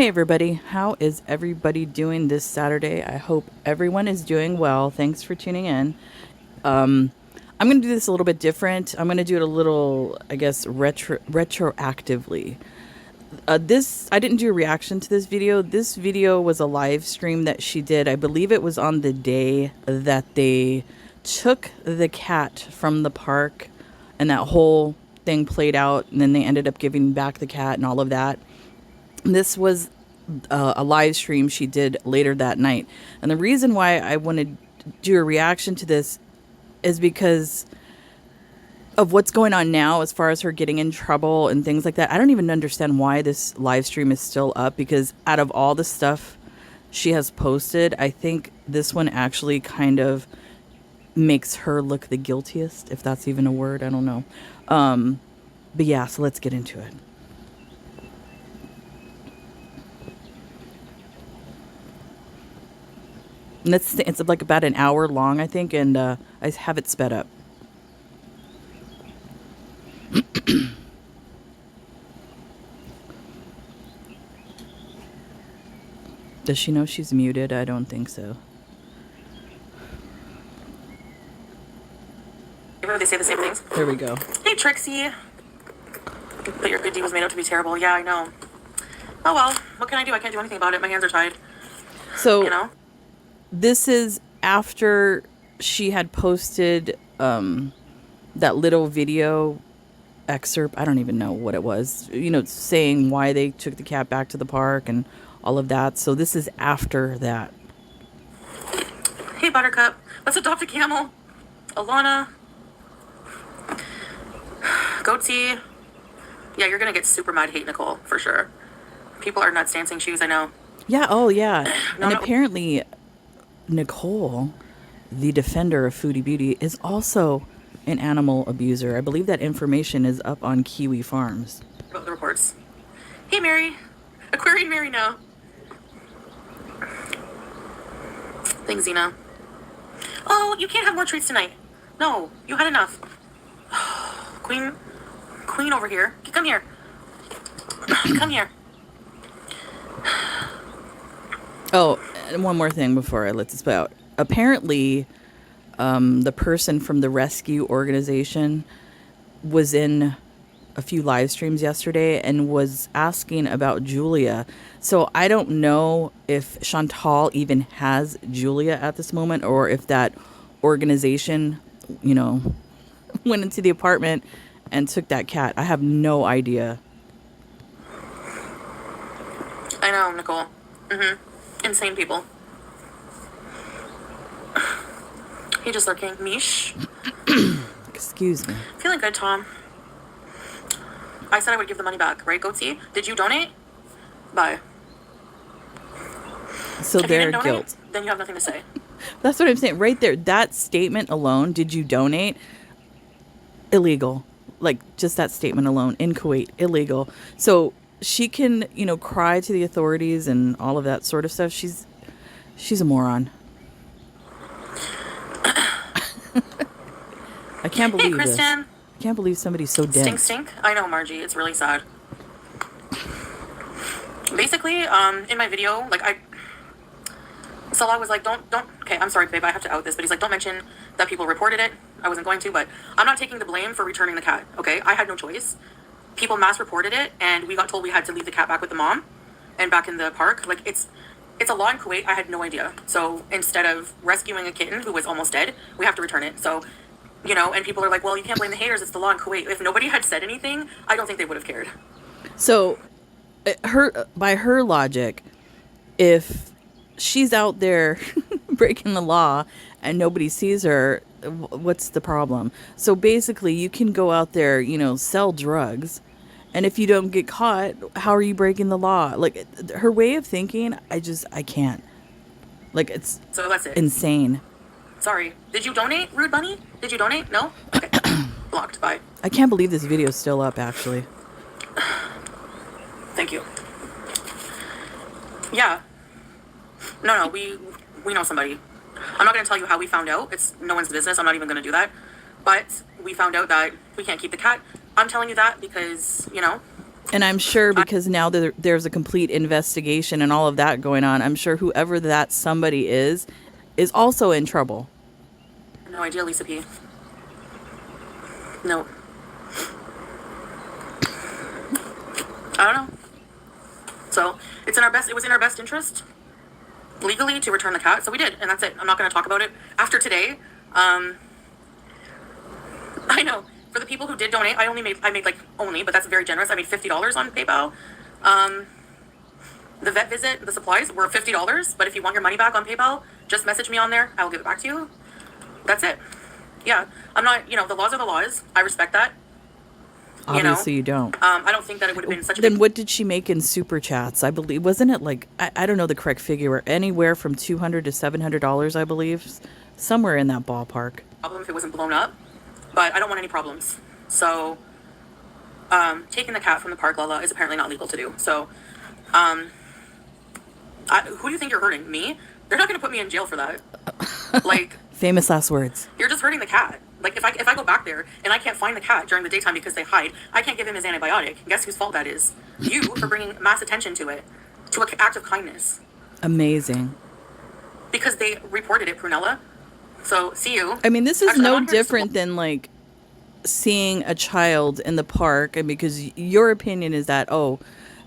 Hey everybody, how is everybody doing this Saturday? I hope everyone is doing well. Thanks for tuning in. I'm going to do this a little bit different. I'm going to do it a little, I guess, retroactively. This I didn't do a reaction to this video. This video was a live stream that she did. I believe it was on the day that they took the cat from the park and that whole thing played out, and then they ended up giving back the cat and all of that. This was a live stream she did later that night. And the reason why I wanted to do a reaction to this is because of what's going on now as far as her getting in trouble and things like that. I don't even understand why this live stream is still up, because out of all the stuff she has posted, I think this one actually kind of makes her look the guiltiest, if that's even a word. I don't know. But yeah, so let's get into it. And it's like about an hour long, I think, and I have it sped up. Does she know she's muted? I don't think so. They say the same things. There we go. Hey, Trixie. But your good deed was made out to be terrible. Yeah, I know. Oh, well. What can I do? I can't do anything about it. My hands are tied. So, you know? This is after she had posted that little video excerpt. I don't even know what it was. You know, saying why they took the cat back to the park and all of that. So this is after that. Hey, Buttercup. Let's adopt a camel. Alana. Goatsy. Yeah, you're going to get super mad hate, Nicole, for sure. People are nuts dancing shoes, I know. Yeah, oh yeah. No. Apparently Nicole, the defender of Foodie Beauty, is also an animal abuser. I believe that information is up on Kiwi Farms. About the reports. Hey, Mary. Aquarium Mary now. Thanks, Zena. Oh, you can't have more treats tonight. No, you had enough. Queen over here. Come here. Come here. Oh, and one more thing before I let this out. Apparently, the person from the rescue organization was in a few live streams yesterday and was asking about Julia. So I don't know if Chantal even has Julia at this moment, or if that organization, you know, went into the apartment and took that cat. I have no idea. I know, Nicole. Insane people. He just lurking. Mish. Excuse me. Feeling good, Tom. I said I would give the money back, right, Goatsy? Did you donate? Bye. So if their you didn't donate, guilt. Then you have nothing to say. That's what I'm saying. Right there. That statement alone, did you donate? Illegal. Like, just that statement alone. In Kuwait. Illegal. So she can, you know, cry to the authorities and all of that sort of stuff. She's a moron. I can't believe hey, Kristen. this. I can't believe somebody's so dense. Stink. I know, Margie. It's really sad. Basically, in my video, like, Salah was like, don't, okay, I'm sorry, babe, I have to out this, but he's like, don't mention that people reported it. I wasn't going to, but I'm not taking the blame for returning the cat, okay? I had no choice. People mass reported it, and we got told we had to leave the cat back with the mom and back in the park. Like, it's a law in Kuwait. I had no idea. So instead of rescuing a kitten who was almost dead, we have to return it. So, you know, and people are like, well, you can't blame the haters. It's the law in Kuwait. If nobody had said anything, I don't think they would have cared. So, by her logic, if she's out there breaking the law and nobody sees her, what's the problem? So basically, you can go out there, you know, sell drugs, and if you don't get caught, how are you breaking the law? Like, her way of thinking, I can't. Like, it's so that's it. Insane. Sorry. Did you donate, Rude Bunny? Did you donate? No? Okay. Blocked. Bye. I can't believe this video is still up, actually. Thank you. Yeah. No, we know somebody. I'm not going to tell you how we found out. It's no one's business. I'm not even going to do that. But we found out that we can't keep the cat. I'm telling you that because, you know, And I'm sure because now there's a complete investigation and all of that going on, I'm sure whoever that somebody is also in trouble. No idea, Lisa P. No. I don't know. So it was in our best interest legally to return the cat. So we did, and that's it. I'm not going to talk about it. After today, I know. For the people who did donate, I made like but that's very generous. I made $50 on PayPal. The vet visit, the supplies were $50. But if you want your money back on PayPal, just message me on there. I will give it back to you. That's it. Yeah, I'm not. The laws are the laws. I respect that. Obviously, you don't. I don't think that it would have been such a Then big what did she make in super chats? I believe wasn't it like I don't know the correct figure, anywhere from $200 to $700, I believe, somewhere in that ballpark. problem if it wasn't blown up. But I don't want any problems. So, taking the cat from the park, Lala, is apparently not legal to do. So, who do you think you're hurting? Me? They're not going to put me in jail for that. Like, famous last words. you're just hurting the cat. Like, if I go back there and I can't find the cat during the daytime because they hide, I can't give him his antibiotic. Guess whose fault that is? You for bringing mass attention to it, to an act of kindness. Amazing. Because they reported it, Prunella. So, see you. I mean, this is Actually, no I'm not here to different than like seeing a child in the park, and because your opinion is that, oh,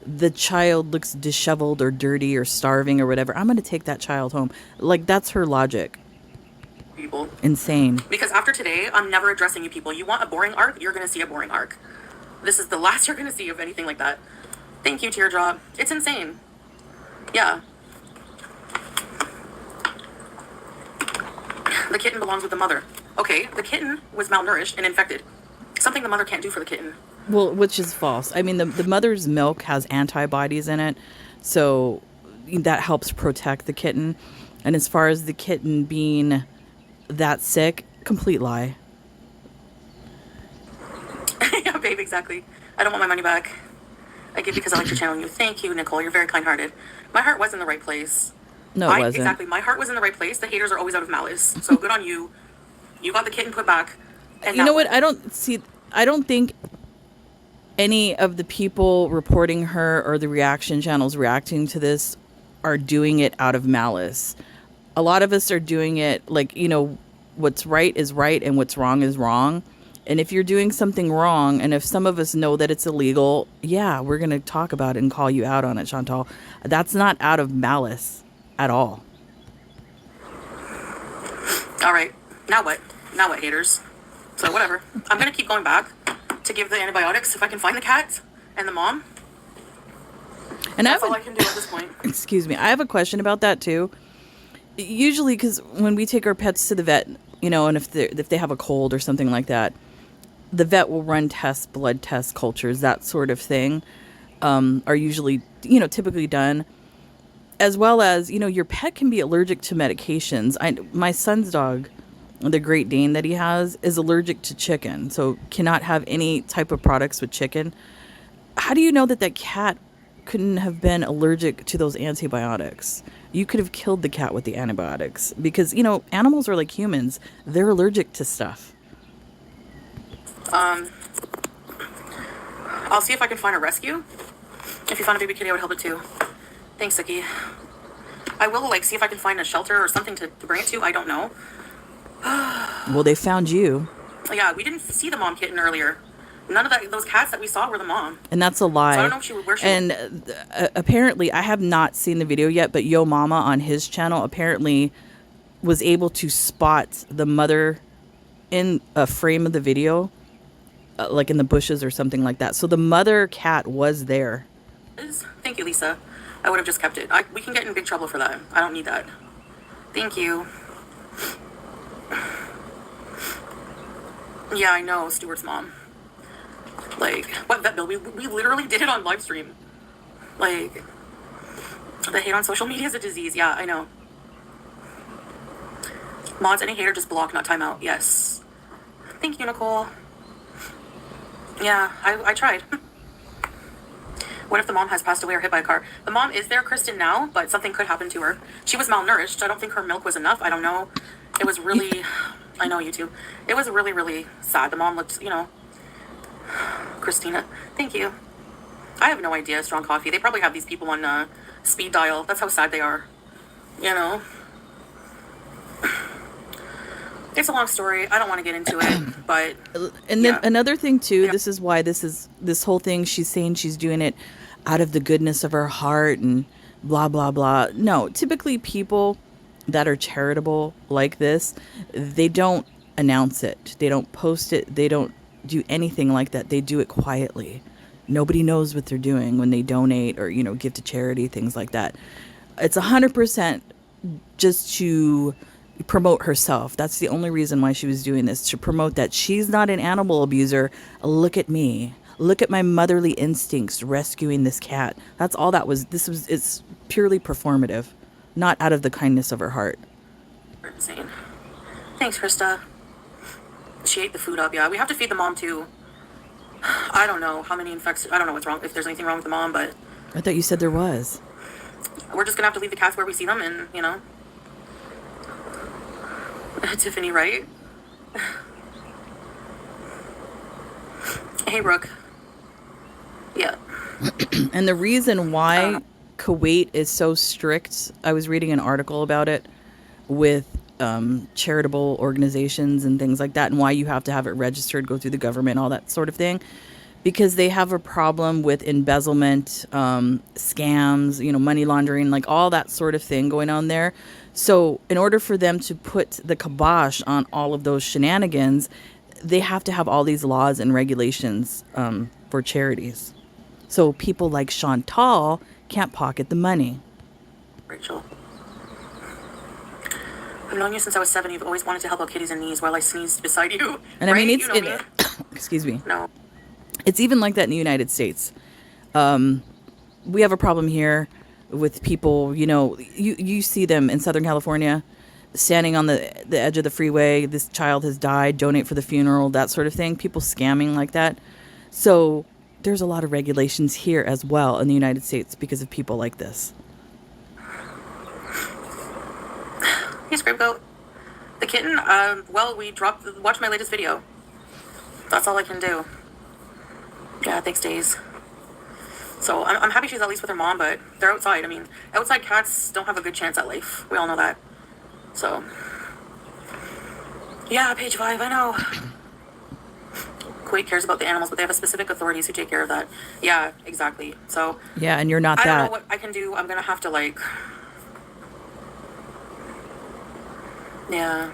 the child looks disheveled or dirty or starving or whatever, I'm going to take that child home. Like, that's her logic. people. Insane. Because after today, I'm never addressing you people. You want a boring arc? You're going to see a boring arc. This is the last you're going to see of anything like that. Thank you, Teardrop. It's insane. Yeah. The kitten belongs with the mother. Okay, the kitten was malnourished and infected. Something the mother can't do for the kitten. Well, which is false. I mean, the mother's milk has antibodies in it, so that helps protect the kitten. And as far as the kitten being that sick, complete lie. Yeah, babe, exactly. I don't want my money back. I give because I like to channel you. Thank you, Nicole. You're very kind-hearted. My heart was in the right place. No, it wasn't. Exactly. My heart was in the right place. The haters are always out of malice. So good on you. You got the kitten put back. And you know what? I don't think any of the people reporting her or the reaction channels reacting to this are doing it out of malice. A lot of us are doing it like, what's right is right and what's wrong is wrong. And if you're doing something wrong, and if some of us know that it's illegal, yeah, we're going to talk about it and call you out on it, Chantal. That's not out of malice at all. All right. Now what? Now what, haters? So whatever. I'm going to keep going back to give the antibiotics if I can find the cat and the mom. And that's all I can do at this point. Excuse me. I have a question about that too. Usually, because when we take our pets to the vet, and if they have a cold or something like that, the vet will run tests, blood tests, cultures, that sort of thing, are usually, typically done. As well as, your pet can be allergic to medications. My son's dog, the Great Dane that he has, is allergic to chicken, so cannot have any type of products with chicken. How do you know that cat couldn't have been allergic to those antibiotics? You could have killed the cat with the antibiotics because, animals are like humans. They're allergic to stuff. I'll see if I can find a rescue. If you find a baby kitty, I would help it too. Thanks, Siki. I will, see if I can find a shelter or something to bring it to. I don't know. Well, they found you. Yeah, we didn't see the mom kitten earlier. None of those cats that we saw were the mom. And that's a lie. So I don't know where she And apparently, I have not seen the video yet, but Yo Mama on his channel apparently was able to spot the mother in a frame of the video, like in the bushes or something like that. So the mother cat was there. Thank you, Lisa. I would have just kept it. We can get in big trouble for that. I don't need that. Thank you. Yeah, I know, Stuart's mom. What vet bill? We literally did it on live stream. The hate on social media is a disease. Yeah, I know. Mods, any hater, just block, not timeout. Yes. Thank you, Nicole. Yeah, I tried. What if the mom has passed away or hit by a car? The mom is there, Kristen, now, but something could happen to her. She was malnourished. I don't think her milk was enough. I don't know. It was really... I know, you too. It was really, really sad. The mom looked, Christina, thank you. I have no idea. Strong coffee. They probably have these people on speed dial. That's how sad they are. You know. It's a long story. I don't want to get into it, but And then yeah. another thing too, Yeah. this is why this whole thing, she's saying she's doing it out of the goodness of her heart and blah blah blah. No, typically people that are charitable like this, they don't announce it. They don't post it. They don't do anything like that. They do it quietly. Nobody knows what they're doing when they donate or, give to charity, things like that. It's 100% just to promote herself. That's the only reason why she was doing this, to promote that she's not an animal abuser. Look at me. Look at my motherly instincts rescuing this cat. That's all that was. It's purely performative, not out of the kindness of her heart. Insane. Thanks, Krista. She ate the food up. Yeah, we have to feed the mom too. I don't know how many infections. I don't know what's wrong. If there's anything wrong with the mom, but I thought you said there was. we're just gonna have to leave the cats where we see them, and Tiffany, right? Hey, Brooke. Yeah. And the reason why Kuwait is so strict, I was reading an article about it with charitable organizations and things like that, and why you have to have it registered, go through the government, all that sort of thing, because they have a problem with embezzlement, scams, money laundering, like all that sort of thing going on there. So in order for them to put the kibosh on all of those shenanigans, they have to have all these laws and regulations for charities. So people like Chantal can't pocket the money. Rachel. I've known you since I was 7. You've always wanted to help out kitties in needs while I sneezed beside you. And right? I mean, You know me. excuse me. No. It's even like that in the United States. We have a problem here with people, you see them in Southern California standing on the edge of the freeway. This child has died, donate for the funeral, that sort of thing. People scamming like that. So there's a lot of regulations here as well in the United States because of people like this. Hey, Scriptgoat. The kitten, we watch my latest video. That's all I can do. Yeah, thanks, Days. So I'm happy she's at least with her mom, but they're outside. I mean, outside cats don't have a good chance at life. We all know that. So, yeah, page 5, I know. Kuwait cares about the animals, but they have a specific authorities who take care of that. Yeah, exactly. So, Yeah, and you're not I don't know that. what I can do. I'm going to have to, yeah.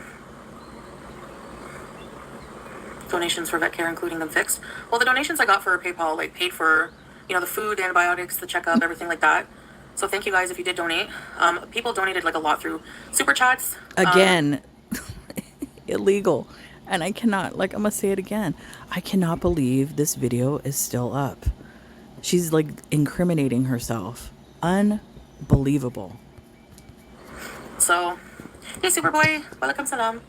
Donations for vet care, including them fixed. Well, the donations I got for PayPal, paid for, the food, the antibiotics, the checkup, everything like that. So thank you guys if you did donate. People donated a lot through super chats. Again, illegal. And I cannot, I'm going to say it again. I cannot believe this video is still up. She's incriminating herself. Unbelievable. So, hey, Superboy, welcome salam.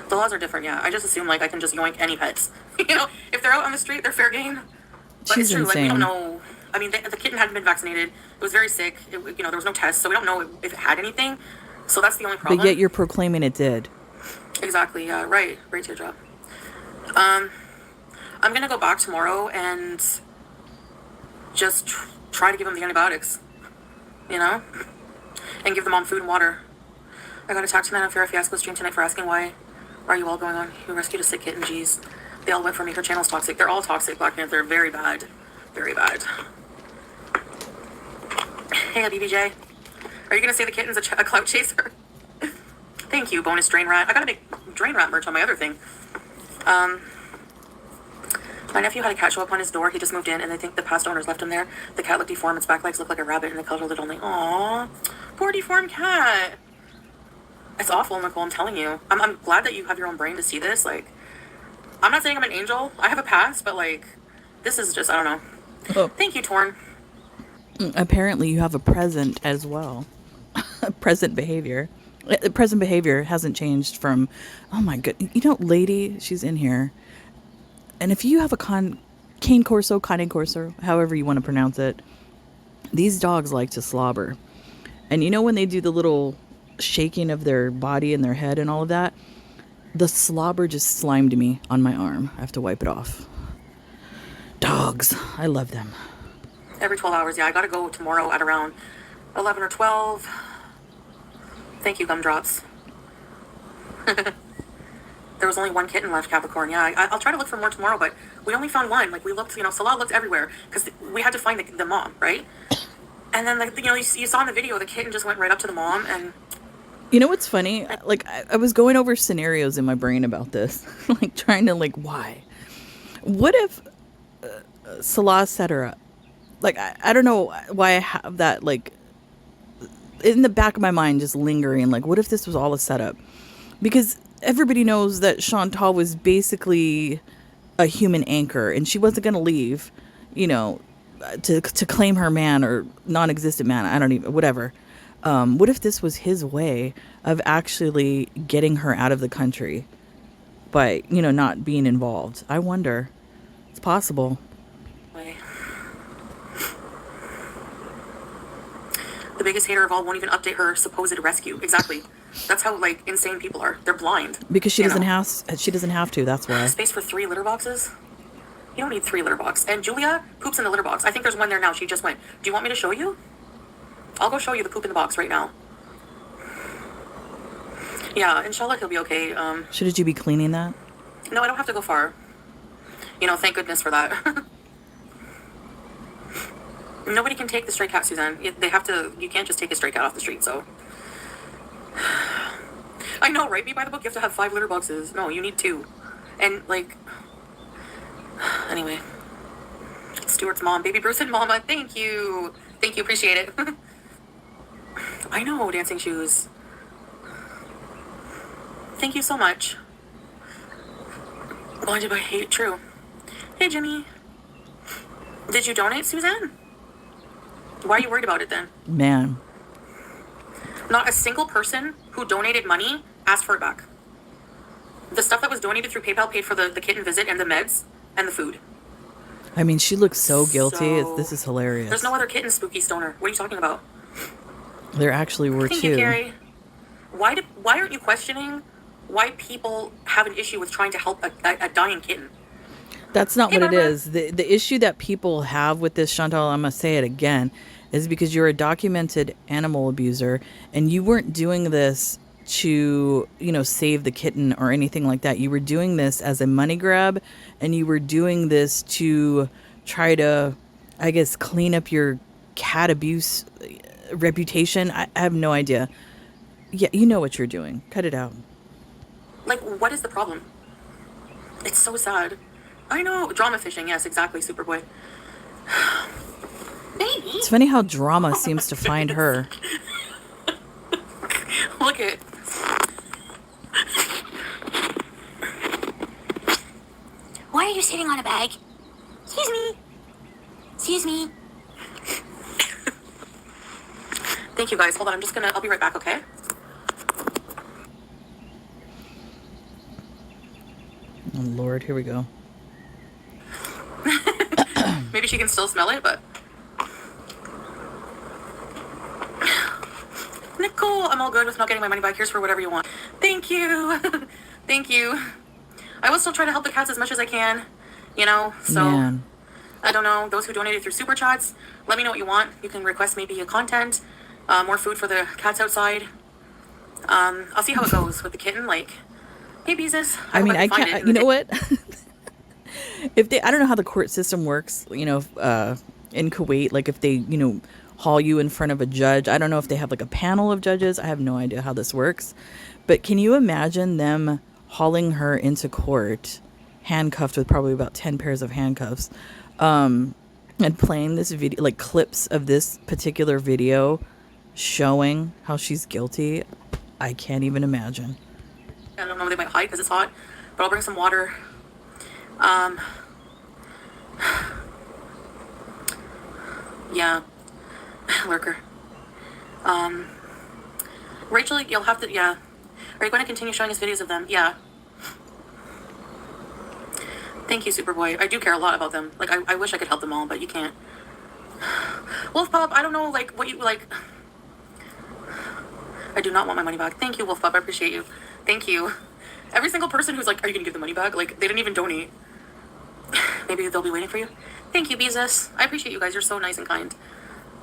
The laws are different, yeah. I just assume I can just yoink any pets. If they're out on the street, they're fair game. But She's it's true. insane. We don't know. I mean, the kitten hadn't been vaccinated. It was very sick. There was no test, so we don't know if it had anything. So that's the only problem. But yet you're proclaiming it did. Exactly. Yeah. Right. Right teardrop. I'm gonna go back tomorrow and just try to give them the antibiotics. And give them on food and water. I got attacked tonight on Farrah Fiasco stream tonight for asking why are you all going on? You rescued a sick kitten. Jeez. They all went for me. Her channel's toxic. They're all toxic. Black Panther. Very bad. Very bad. Hey, BBJ. Are you going to say the kitten's a clout chaser? Thank you, bonus drain rat. I got to make drain rat merch on my other thing. My nephew had a cat show up on his door. He just moved in, and they think the past owners left him there. The cat looked deformed. Its back legs look like a rabbit, and they cuddled it only. Aww. Poor deformed cat. It's awful, Nicole. I'm telling you. I'm glad that you have your own brain to see this. I'm not saying I'm an angel. I have a past, but this is just, I don't know. Oh. Thank you, Torn. Apparently you have a present as well. Present behavior. Present behavior hasn't changed from, oh my goodness. Lady, she's in here. And if you have a cane corso, however you want to pronounce it, these dogs like to slobber. And when they do the little shaking of their body and their head and all of that, the slobber just slimed me on my arm. I have to wipe it off. Dogs. I love them. Every 12 hours. Yeah, I gotta go tomorrow at around 11 or 12. Thank you, gumdrops. There was only one kitten left, Capricorn. Yeah, I'll try to look for more tomorrow, but we only found one. Like, we looked, Salah looked everywhere because we had to find the mom, right? And then, like, you saw in the video, the kitten just went right up to the mom and... You know what's funny? Like, I was going over scenarios in my brain about this. Like, trying to, like, why? What if Salah set her up? Like, I don't know why I have that, like, in the back of my mind just lingering. Like, what if this was all a setup? Because everybody knows that Chantal was basically a human anchor, and she wasn't going to leave, to claim her man or non-existent man. I don't even, whatever. What if this was his way of actually getting her out of the country by, not being involved? I wonder. It's possible. The biggest hater of all won't even update her supposed rescue. Exactly. That's how, like, insane people are. They're blind. Because she doesn't have to. That's why. Space for 3 litter boxes? You don't need 3 litter boxes. And Julia poops in the litter box. I think there's one there now. She just went. Do you want me to show you? I'll go show you the poop in the box right now. Yeah, inshallah he'll be okay. Shouldn't you be cleaning that? No, I don't have to go far. Thank goodness for that. Nobody can take the stray cat, Suzanne. They have to. You can't just take a stray cat off the street, so... I know, right? Me by the book, you have to have 5 litter boxes. No, you need 2. And, like... Anyway. Stuart's mom. Baby Bruce and Mama. Thank you. Thank you. Appreciate it. I know, dancing shoes. Thank you so much. Blinded by hate. True. Hey, Jimmy. Did you donate, Suzanne? Why are you worried about it then? Man. Not a single person who donated money asked for it back. The stuff that was donated through PayPal paid for the kitten visit and the meds and the food. I mean, she looks so guilty. This is hilarious. There's no other kitten, spooky stoner. What are you talking about? There actually were Thank 2. you, Carrie. Why aren't you questioning why people have an issue with trying to help a dying kitten? That's not what it is. The issue that people have with this, Chantal, I'm going to say it again, is because you're a documented animal abuser and you weren't doing this to, save the kitten or anything like that. You were doing this as a money grab, and you were doing this to try to, I guess, clean up your cat abuse reputation. I have no idea. Yeah, you know what you're doing. Cut it out. Like, what is the problem? It's so sad. I know. Drama fishing. Yes, exactly, Superboy. Baby. It's funny how drama seems to find her. Look at. Why are you sitting on a bag? Excuse me. Excuse me. Thank you, guys. Hold on. I'll be right back, okay? Oh, Lord. Here we go. Maybe she can still smell it, but... Nicole, I'm all good with not getting my money back. Here's for whatever you want. Thank you. Thank you. I will still try to help the cats as much as I can, so... Man. I don't know. Those who donated through Super Chats, let me know what you want. You can request maybe a content, more food for the cats outside. I'll see how it goes with the kitten. Like, hey, Beezus. I mean, I can't... You know what? I don't know how the court system works, in Kuwait, like if they, haul you in front of a judge. I don't know if they have like a panel of judges. I have no idea how this works. But can you imagine them hauling her into court, handcuffed with probably about 10 pairs of handcuffs, and playing this video, like clips of this particular video showing how she's guilty? I can't even imagine. I don't know, they might hide because it's hot, but I'll bring some water. Yeah. Lurker. Rachel, you'll have to, yeah. Are you going to continue showing us videos of them? Yeah. Thank you, Superboy. I do care a lot about them. Like, I wish I could help them all, but you can't. Wolf Pup, I don't know, like, what you, like... I do not want my money back. Thank you, Wolf Pup. I appreciate you. Thank you. Every single person who's like, are you going to give the money back? Like, they didn't even donate. Maybe they'll be waiting for you. Thank you, Beezus. I appreciate you guys. You're so nice and kind.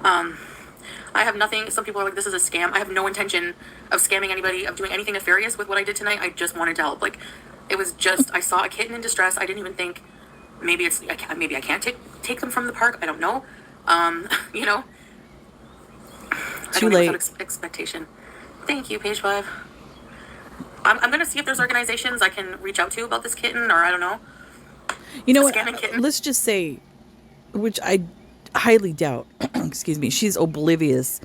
I have nothing. Some people are like, this is a scam. I have no intention of scamming anybody, of doing anything nefarious with what I did tonight. I just wanted to help. Like, it was just, I saw a kitten in distress. I didn't even think, maybe I can't take them from the park. I don't know. You know, Too late. Expectation. Thank you, page 5. I'm gonna see if there's organizations I can reach out to about this kitten, or I don't know. You know what? Scamming kitten. Let's just say, which I highly doubt, excuse me, she's oblivious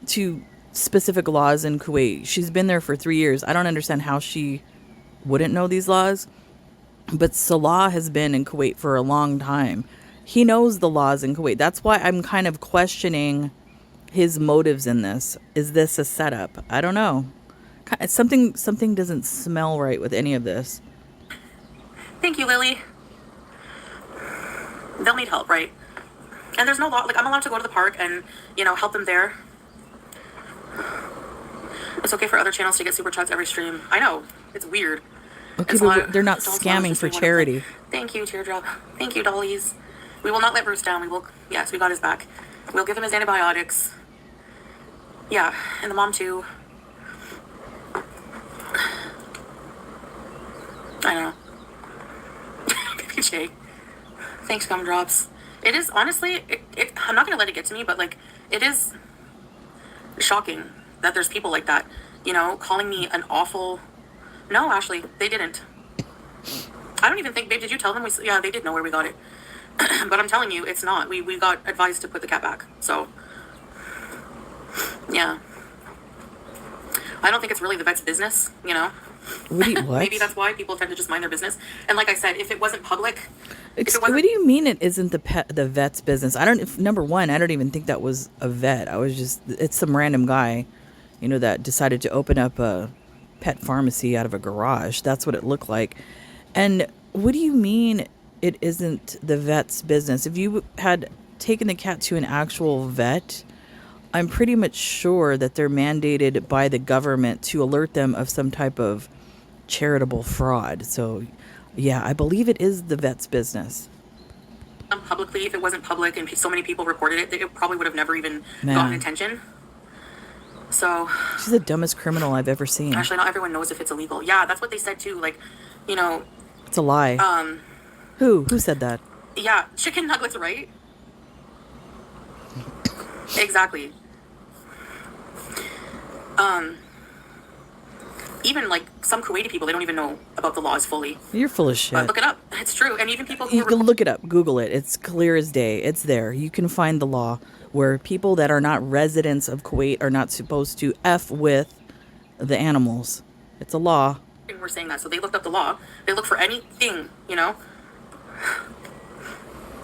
to specific laws in Kuwait. She's been there for 3 years. I don't understand how she wouldn't know these laws. But Salah has been in Kuwait for a long time. He knows the laws in Kuwait. That's why I'm kind of questioning his motives in this. Is this a setup? I don't know. Something doesn't smell right with any of this. Thank you, Lily. They'll need help, right? And there's no law. Like, I'm allowed to go to the park and, you know, help them there. It's okay for other channels to get super chats every stream. I know. It's weird. Okay, it's but they're not scamming for charity. Thank you, Teardrop. Thank you, dollies. We will not let Bruce down. Yes, we got his back. We'll give him his antibiotics. Yeah, and the mom too. I don't know. Baby Jay. Thanks, gumdrops. It is, honestly, I'm not going to let it get to me, but, like, it is shocking that there's people like that, you know, calling me an awful... No, Ashley, they didn't. I don't even think, babe, did you tell them? Yeah, they did know where we got it. But I'm telling you, it's not. We got advised to put the cat back. So, yeah. I don't think it's really the vet's business, you know? What? Maybe that's why people tend to just mind their business. And like I said, if it wasn't public... What do you mean it isn't the vet's business? Number one, I don't even think that was a vet. It's some random guy, you know, that decided to open up a pet pharmacy out of a garage. That's what it looked like. And what do you mean it isn't the vet's business? If you had taken the cat to an actual vet, I'm pretty much sure that they're mandated by the government to alert them of some type of charitable fraud. So, yeah, I believe it is the vet's business. Publicly, if it wasn't public and so many people reported it, it probably would have never even gotten attention. So... She's the dumbest criminal I've ever seen. Actually, not everyone knows if it's illegal. Yeah, that's what they said too. Like, you know... It's a lie. Who said that? Yeah, chicken nuggets, right? Exactly. Even like some Kuwaiti people, they don't even know about the laws fully. You're full of shit. But look it up. It's true. And even people who... You can look it up. Google it. It's clear as day. It's there. You can find the law where people that are not residents of Kuwait are not supposed to F with the animals. It's a law. We're saying that. So they looked up the law. They look for anything, you know?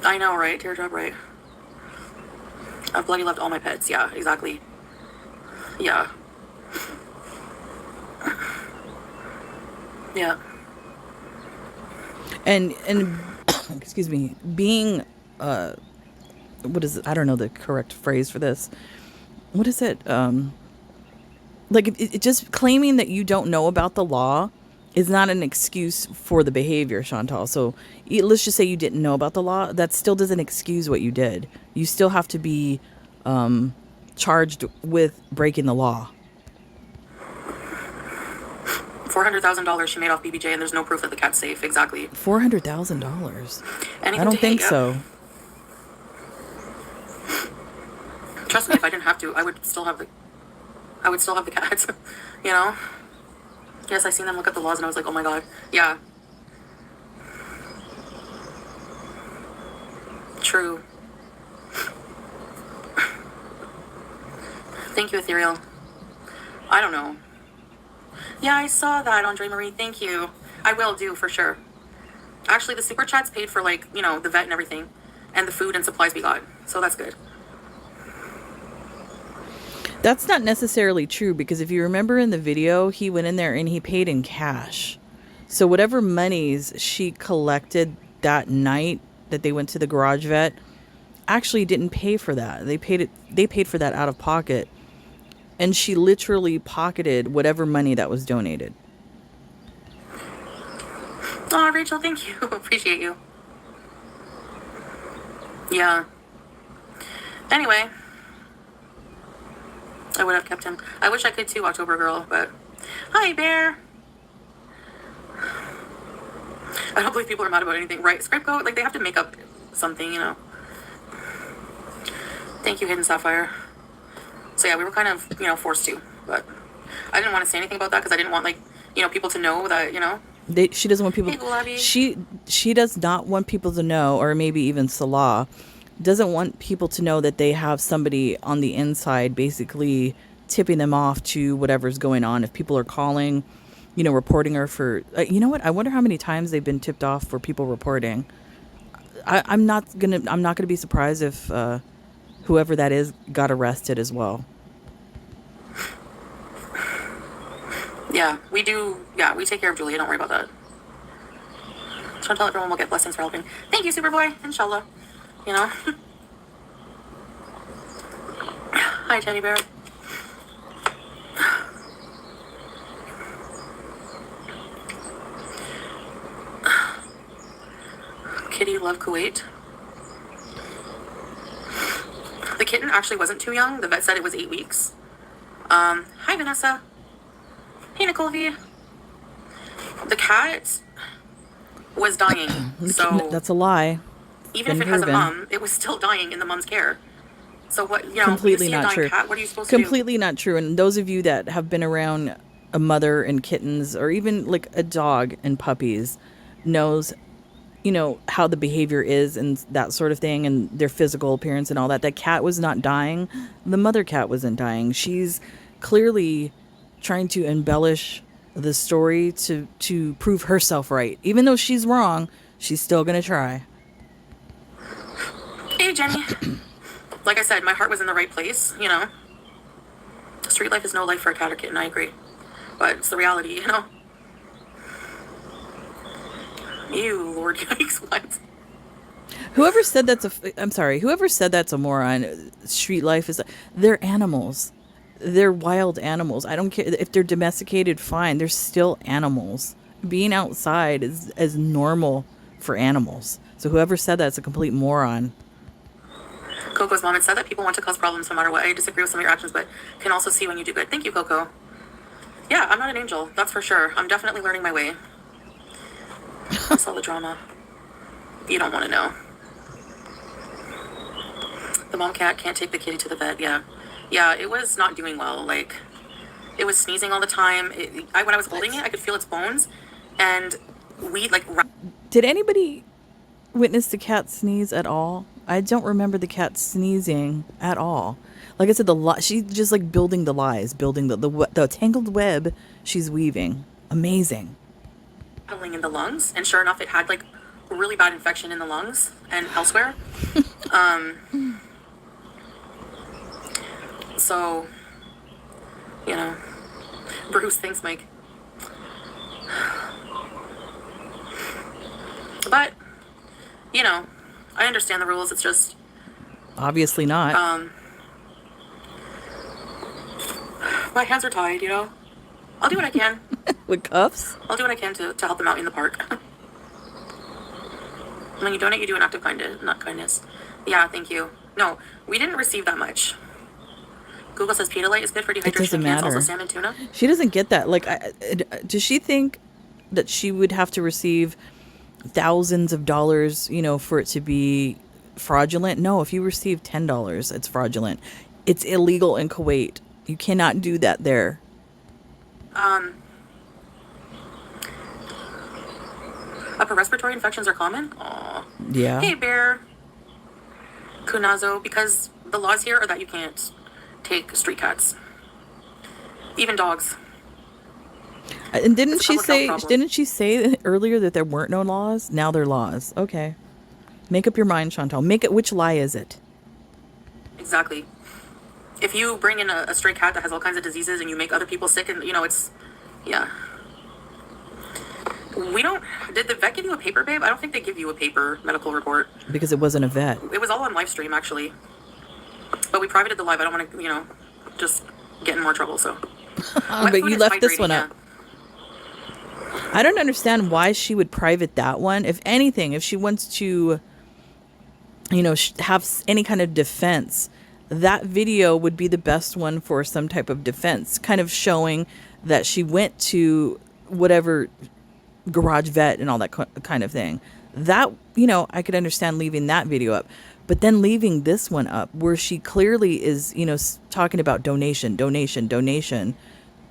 I know, right? Teardrop, right? I've bloody loved all my pets. Yeah, exactly. Yeah. Yeah. And excuse me, being what is it? I don't know the correct phrase for this. What is it? Like it just claiming that you don't know about the law is not an excuse for the behavior, Chantal. So let's just say you didn't know about the law. That still doesn't excuse what you did. You still have to be charged with breaking the law. $400,000 she made off BBJ, and there's no proof that the cat's safe. Exactly. $400,000. I don't think so. Trust me, if I didn't have to, I would still have the cats. You know. Yes, I seen them look at the laws, and I was like, oh my god, yeah. True. Thank you, Ethereal. I don't know. Yeah, I saw that, Andre Marie. Thank you. I will do, for sure. Actually, the super chats paid for, like, you know, the vet and everything. And the food and supplies we got. So that's good. That's not necessarily true, because if you remember in the video, he went in there and he paid in cash. So whatever monies she collected that night that they went to the garage vet actually didn't pay for that. They paid for that out of pocket. And she literally pocketed whatever money that was donated. Oh, Rachel, thank you. Appreciate you. Yeah. Anyway, I would have kept him. I wish I could too, October girl, but hi, bear. I don't believe people are mad about anything, right? Scriptco, like they have to make up something, you know. Thank you, Hidden Sapphire. So yeah, we were kind of, you know, forced to, but I didn't want to say anything about that because I didn't want, like, you know, people to know that, you know. She doesn't want people. Hey, Gulabi. She does not want people to know, or maybe even Salah doesn't want people to know that they have somebody on the inside, basically tipping them off to whatever's going on. If people are calling, you know, reporting her for, you know what? I wonder how many times they've been tipped off for people reporting. I'm not gonna be surprised if whoever that is got arrested as well. Yeah, we do. Yeah, we take care of Julia. Don't worry about that. Chantal, everyone will get blessings for helping. Thank you, Superboy. Inshallah. You know. Hi, Teddy Bear. Kitty, love Kuwait. The kitten actually wasn't too young. The vet said it was 8 weeks. Hi, Vanessa. Hey, Nicole V. The cat was dying. So That's a lie. even if it has a mom, it was still dying in the mom's care. So what, you know, Completely you see a not dying true. cat, what are you supposed to do? Completely not true. And those of you that have been around a mother and kittens, or even like a dog and puppies, knows, you know, how the behavior is and that sort of thing, and their physical appearance and all that. That cat was not dying. The mother cat wasn't dying. She's clearly trying to embellish the story to prove herself right. Even though she's wrong, she's still gonna try. Hey, Jenny. Like I said, my heart was in the right place, you know. Street life is no life for a cat or kitten, I agree. But it's the reality, you know. Ew, Lord, yikes, what? Whoever said I'm sorry, whoever said that's a moron. Street life is, they're animals. They're wild animals. I don't care if they're domesticated, fine. They're still animals. Being outside is as normal for animals. So whoever said that's a complete moron. Coco's mom had said that people want to cause problems no matter what. I disagree with some of your actions, but can also see when you do good. Thank you, Coco. Yeah, I'm not an angel, that's for sure. I'm definitely learning my way. I saw the drama. You don't want to know. The mom cat can't take the kitty to the vet. Yeah. Yeah, it was not doing well. Like, it was sneezing all the time. When I was holding it, I could feel its bones. And we, like... Did anybody witness the cat sneeze at all? I don't remember the cat sneezing at all. Like I said, she's just like building the lies, building the tangled web she's weaving. Amazing. Rattling in the lungs, and sure enough, it had like really bad infection in the lungs and elsewhere. So, you know, Bruce, thanks, Mike. But, you know, I understand the rules. It's just obviously not. My hands are tied. You know, I'll do what I can. With cuffs? I'll do what I can to help them out in the park. When you donate, you do an act of kindness, not kindness. Yeah, thank you. No, we didn't receive that much. Google says Pedialyte is good for dehydration. It doesn't matter. Also salmon tuna. She doesn't get that. Like, does she think that she would have to receive thousands of dollars, you know, for it to be fraudulent? No, if you receive $10, it's fraudulent. It's illegal in Kuwait. You cannot do that there. Upper respiratory infections are common. Aw. Yeah. Hey, Bear. Kunazo, because the laws here are that you can't take street cats. Even dogs. And didn't she say earlier that there weren't no laws? Now there are laws. Okay. Make up your mind, Chantal. Make it, which lie is it? Exactly. If you bring in a stray cat that has all kinds of diseases and you make other people sick, and, you know, it's, yeah. Did the vet give you a paper, babe? I don't think they give you a paper medical report. Because it wasn't a vet. It was all on live stream, actually. But we privated the live. I don't want to, you know, just get in more trouble, so. But you left this one up. I don't understand why she would private that one. If anything, if she wants to have any kind of defense, that video would be the best one for some type of defense, kind of showing that she went to whatever garage vet and all that kind of thing. That, I could understand leaving that video up. But then leaving this one up where she clearly is, talking about donation, donation, donation,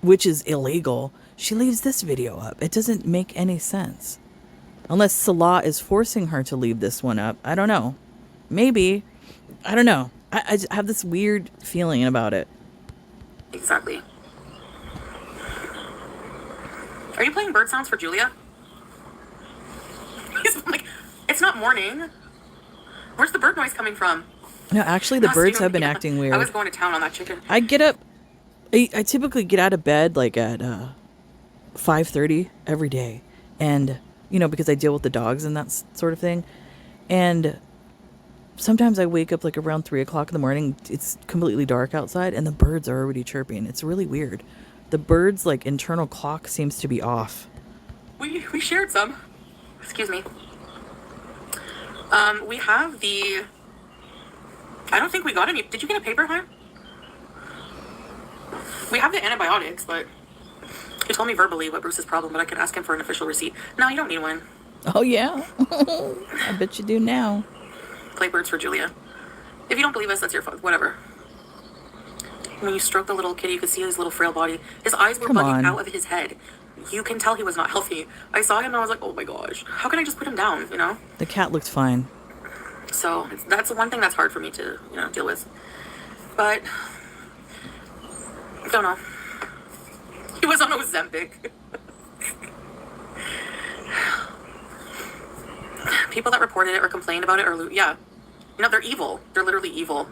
which is illegal. She leaves this video up. It doesn't make any sense. Unless Salah is forcing her to leave this one up. I don't know. Maybe. I don't know. I just have this weird feeling about it. Exactly. Are you playing bird sounds for Julia? He's like, it's not morning. Where's the bird noise coming from? No, actually, the birds have been acting weird. I was going to town on that chicken. I get up. I typically get out of bed like at 5:30 every day, and because I deal with the dogs and that sort of thing, and sometimes I wake up like around 3 o'clock in the morning. It's completely dark outside, and the birds are already chirping. It's really weird. The birds' like internal clock seems to be off. We shared some. Excuse me. We have the... I don't think we got any... Did you get a paper, huh? We have the antibiotics, but... He told me verbally what Bruce's problem, but I could ask him for an official receipt. No, you don't need one. Oh, yeah? I bet you do now. Play birds for Julia. If you don't believe us, that's your fault. Whatever. When you stroke the little kitty, you could see his little frail body. His eyes were bugging out of his head. You can tell he was not healthy. I saw him and I was like, oh my gosh. How can I just put him down, The cat looked fine. So that's the one thing that's hard for me to, deal with. But, I don't know. He was on Ozempic. People that reported it or complained about it or, yeah. They're evil. They're literally evil.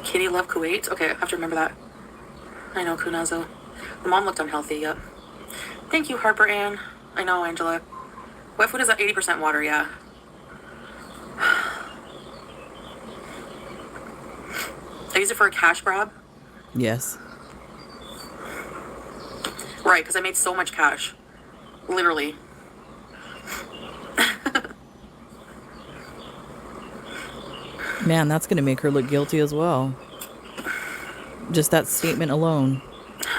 Kitty love Kuwait. Okay, I have to remember that. I know, Kunazo. The mom looked unhealthy, yep. Thank you, Harper Ann. I know, Angela. Wet food is at 80% water, yeah. I used it for a cash grab. Yes. Right, because I made so much cash. Literally. Man, that's going to make her look guilty as well. Just that statement alone.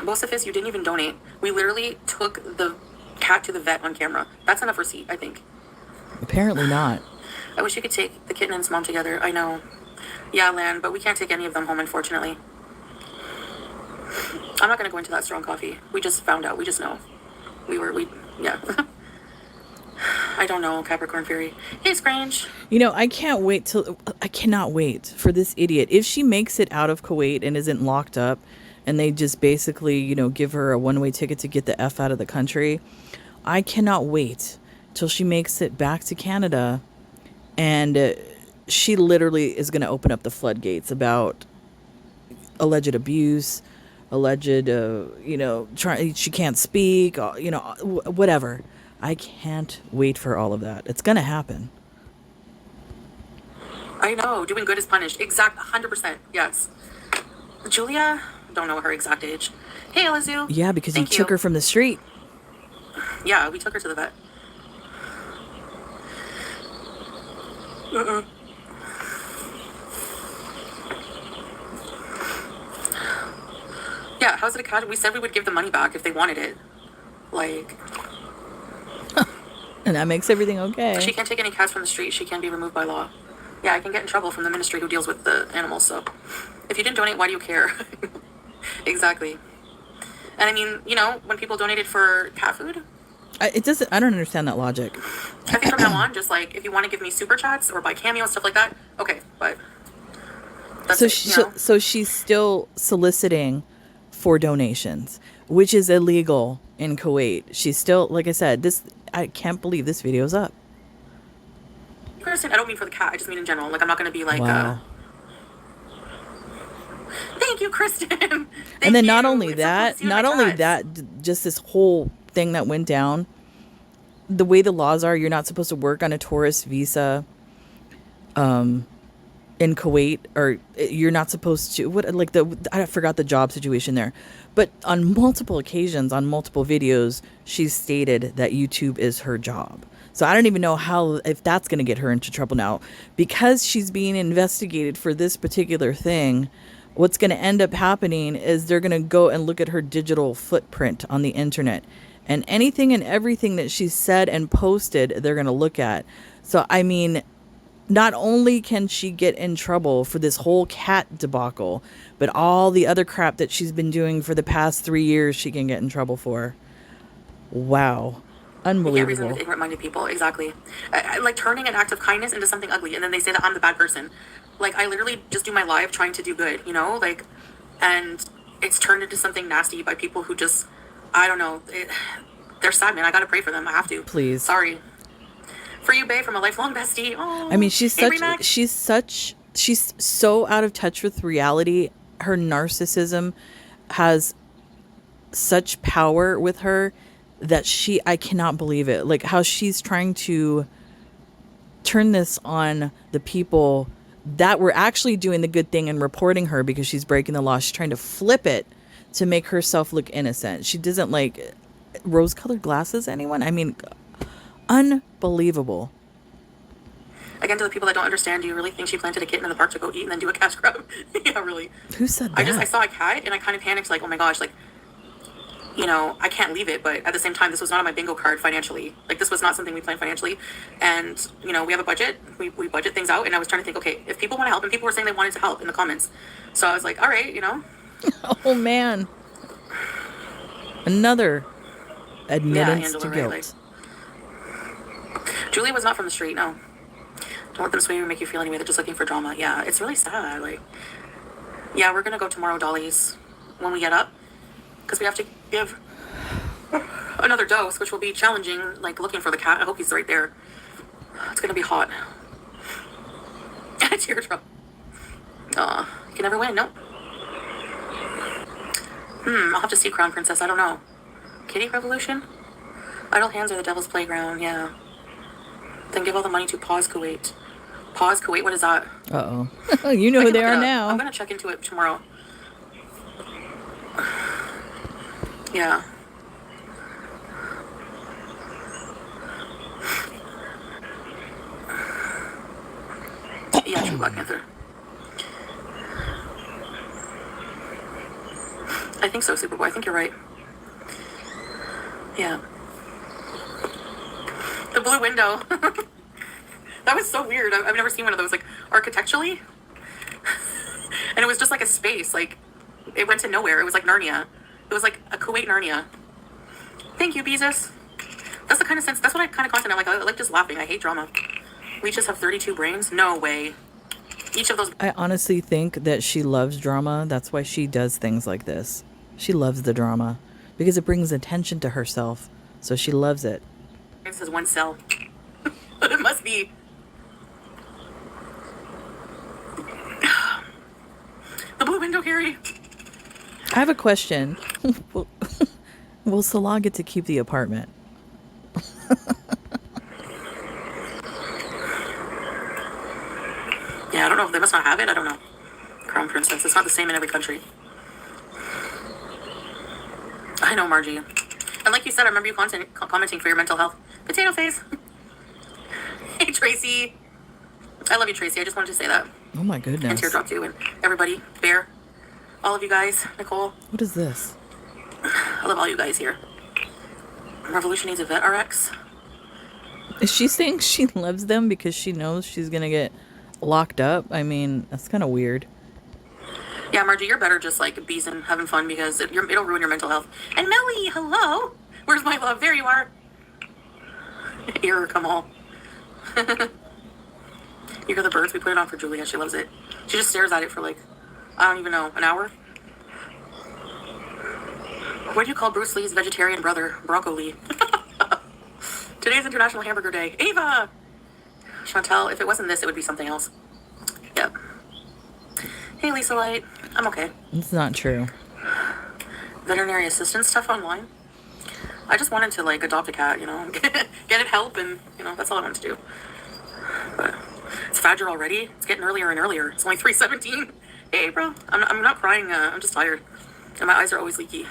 Bocephus, you didn't even donate. We literally took the cat to the vet on camera. That's enough receipt, I think. Apparently not. I wish you could take the kitten and its mom together. I know. Yeah, Lan, but we can't take any of them home, unfortunately. I'm not going to go into that strong coffee. We just found out. We just know. Yeah. I don't know, Capricorn Fury. Hey, Scrange. I cannot wait for this idiot. If she makes it out of Kuwait and isn't locked up, and they just basically, give her a one-way ticket to get the F out of the country, I cannot wait till she makes it back to Canada, and she literally is going to open up the floodgates about alleged abuse, alleged, she can't speak, whatever. I can't wait for all of that. It's going to happen. I know. Doing good is punished. 100%. Yes. Julia, don't know her exact age. Hey, Elizu. Yeah, because you took her from the street. Yeah, we took her to the vet. Yeah, how's it a cat? We said we would give the money back if they wanted it. And that makes everything okay. She can't take any cats from the street. She can be removed by law. Yeah, I can get in trouble from the ministry who deals with the animals, so. If you didn't donate, why do you care? Exactly. And I mean, when people donated for cat food. I don't understand that logic. I think from now on, just if you want to give me super chats or buy Cameo, stuff like that, okay, but. So she's still soliciting for donations, which is illegal in Kuwait. She's still, like I said, I can't believe this video's up. Kristen, I don't mean for the cat. I just mean in general. I'm not going to be wow. Thank you, Kristen. And then not only that, just this whole thing that went down. The way the laws are, you're not supposed to work on a tourist visa in Kuwait, or you're not supposed to, I forgot the job situation there. But on multiple occasions, on multiple videos, she's stated that YouTube is her job. So I don't even know if that's going to get her into trouble now. Because she's being investigated for this particular thing, what's going to end up happening is they're going to go and look at her digital footprint on the internet. And anything and everything that she said and posted, they're going to look at. So, I mean, not only can she get in trouble for this whole cat debacle, but all the other crap that she's been doing for the past 3 years, she can get in trouble for. Wow. You can't reason Unbelievable. with ignorant-minded people. Exactly. Like turning an act of kindness into something ugly, and then they say that I'm the bad person. Like, I literally just do my live trying to do good, you know? Like, and it's turned into something nasty by people who just, I don't know. They're sad, man. I gotta pray for them. I have to. Please. Sorry. For you, babe, from a lifelong bestie. Oh, I mean, she's Remax. she's so out of touch with reality. Her narcissism has such power with her that I cannot believe it. Like how she's trying to turn this on the people that were actually doing the good thing and reporting her because she's breaking the law. She's trying to flip it to make herself look innocent. She doesn't like rose-colored glasses, anyone? I mean, unbelievable. Again, to the people that don't understand, do you really think she planted a kitten in the park to go eat and then do a cash grab? Yeah, really. Who said that? I saw a cat and I kind of panicked, like, oh my gosh, like, you know, I can't leave it, but at the same time, this was not on my bingo card financially. Like, this was not something we planned financially. And, you know, we have a budget. We budget things out. And I was trying to think, okay, if people want to help, and people were saying they wanted to help in the comments. So I was like, all right, you know. Oh, man. Another admittance Angela, to right, guilt. like, Julie was not from the street, no. Don't let them sway you or make you feel any way. They're just looking for drama. Yeah, it's really sad. Like, yeah, we're going to go tomorrow, Dolly's, when we get up. Because we have to give another dose, which will be challenging, like looking for the cat. I hope he's right there. It's going to be hot. And a teardrop. You can never win, nope. I'll have to see Crown Princess. I don't know. Kitty Revolution? Idle hands are the devil's playground, yeah. Then give all the money to Pause Kuwait. Pause Kuwait, what is that? Uh-oh. You know who they are now. I'm going to check into it tomorrow. Yeah. Yeah, True Black Panther. I think so, Superboy. I think you're right. Yeah. The blue window. That was so weird. I've never seen one of those, like, architecturally. And it was just like a space. Like, it went to nowhere. It was like Narnia. It was like a Kuwait Narnia. Thank you, Beezus. That's the kind of sense, that's what I kind of content I like. I like just laughing. I hate drama. We just have 32 brains? No way. Each of those I honestly think that she loves drama. That's why she does things like this. She loves the drama because it brings attention to herself. So she loves it. brains has one cell. But it must be. The blue window, Carrie. I have a question. Will Salah get to keep the apartment? Yeah, I don't know. They must not have it. I don't know. Crown Princess. It's not the same in every country. I know, Margie. And like you said, I remember you commenting for your mental health. Potato face. Hey, Tracy. I love you, Tracy. I just wanted to say that. Oh my goodness. And Teardrop too. And everybody. Bear. All of you guys. Nicole. What is this? I love all you guys here. Revolution needs a vet RX. Is she saying she loves them because she knows she's going to get locked up? I mean, that's kind of weird. Yeah, Margie, you're better just like bees and having fun because it'll ruin your mental health. And Melly, hello. Where's my love? There you are. Here, come all. You hear the birds? We put it on for Julia. She loves it. She just stares at it for like, I don't even know, an hour. What do you call Bruce Lee's vegetarian brother, Bronco Lee? Today's International Hamburger Day. Ava! Chantel, if it wasn't this, it would be something else. Yep. Hey, Lisa Light. I'm okay. It's not true. Veterinary assistant stuff online. I just wanted to, like, adopt a cat, you know? Get it help, and, you know, that's all I wanted to do. But it's Fajr already. It's getting earlier and earlier. It's only 3:17. Hey, bro. I'm not crying. I'm just tired. And my eyes are always leaky.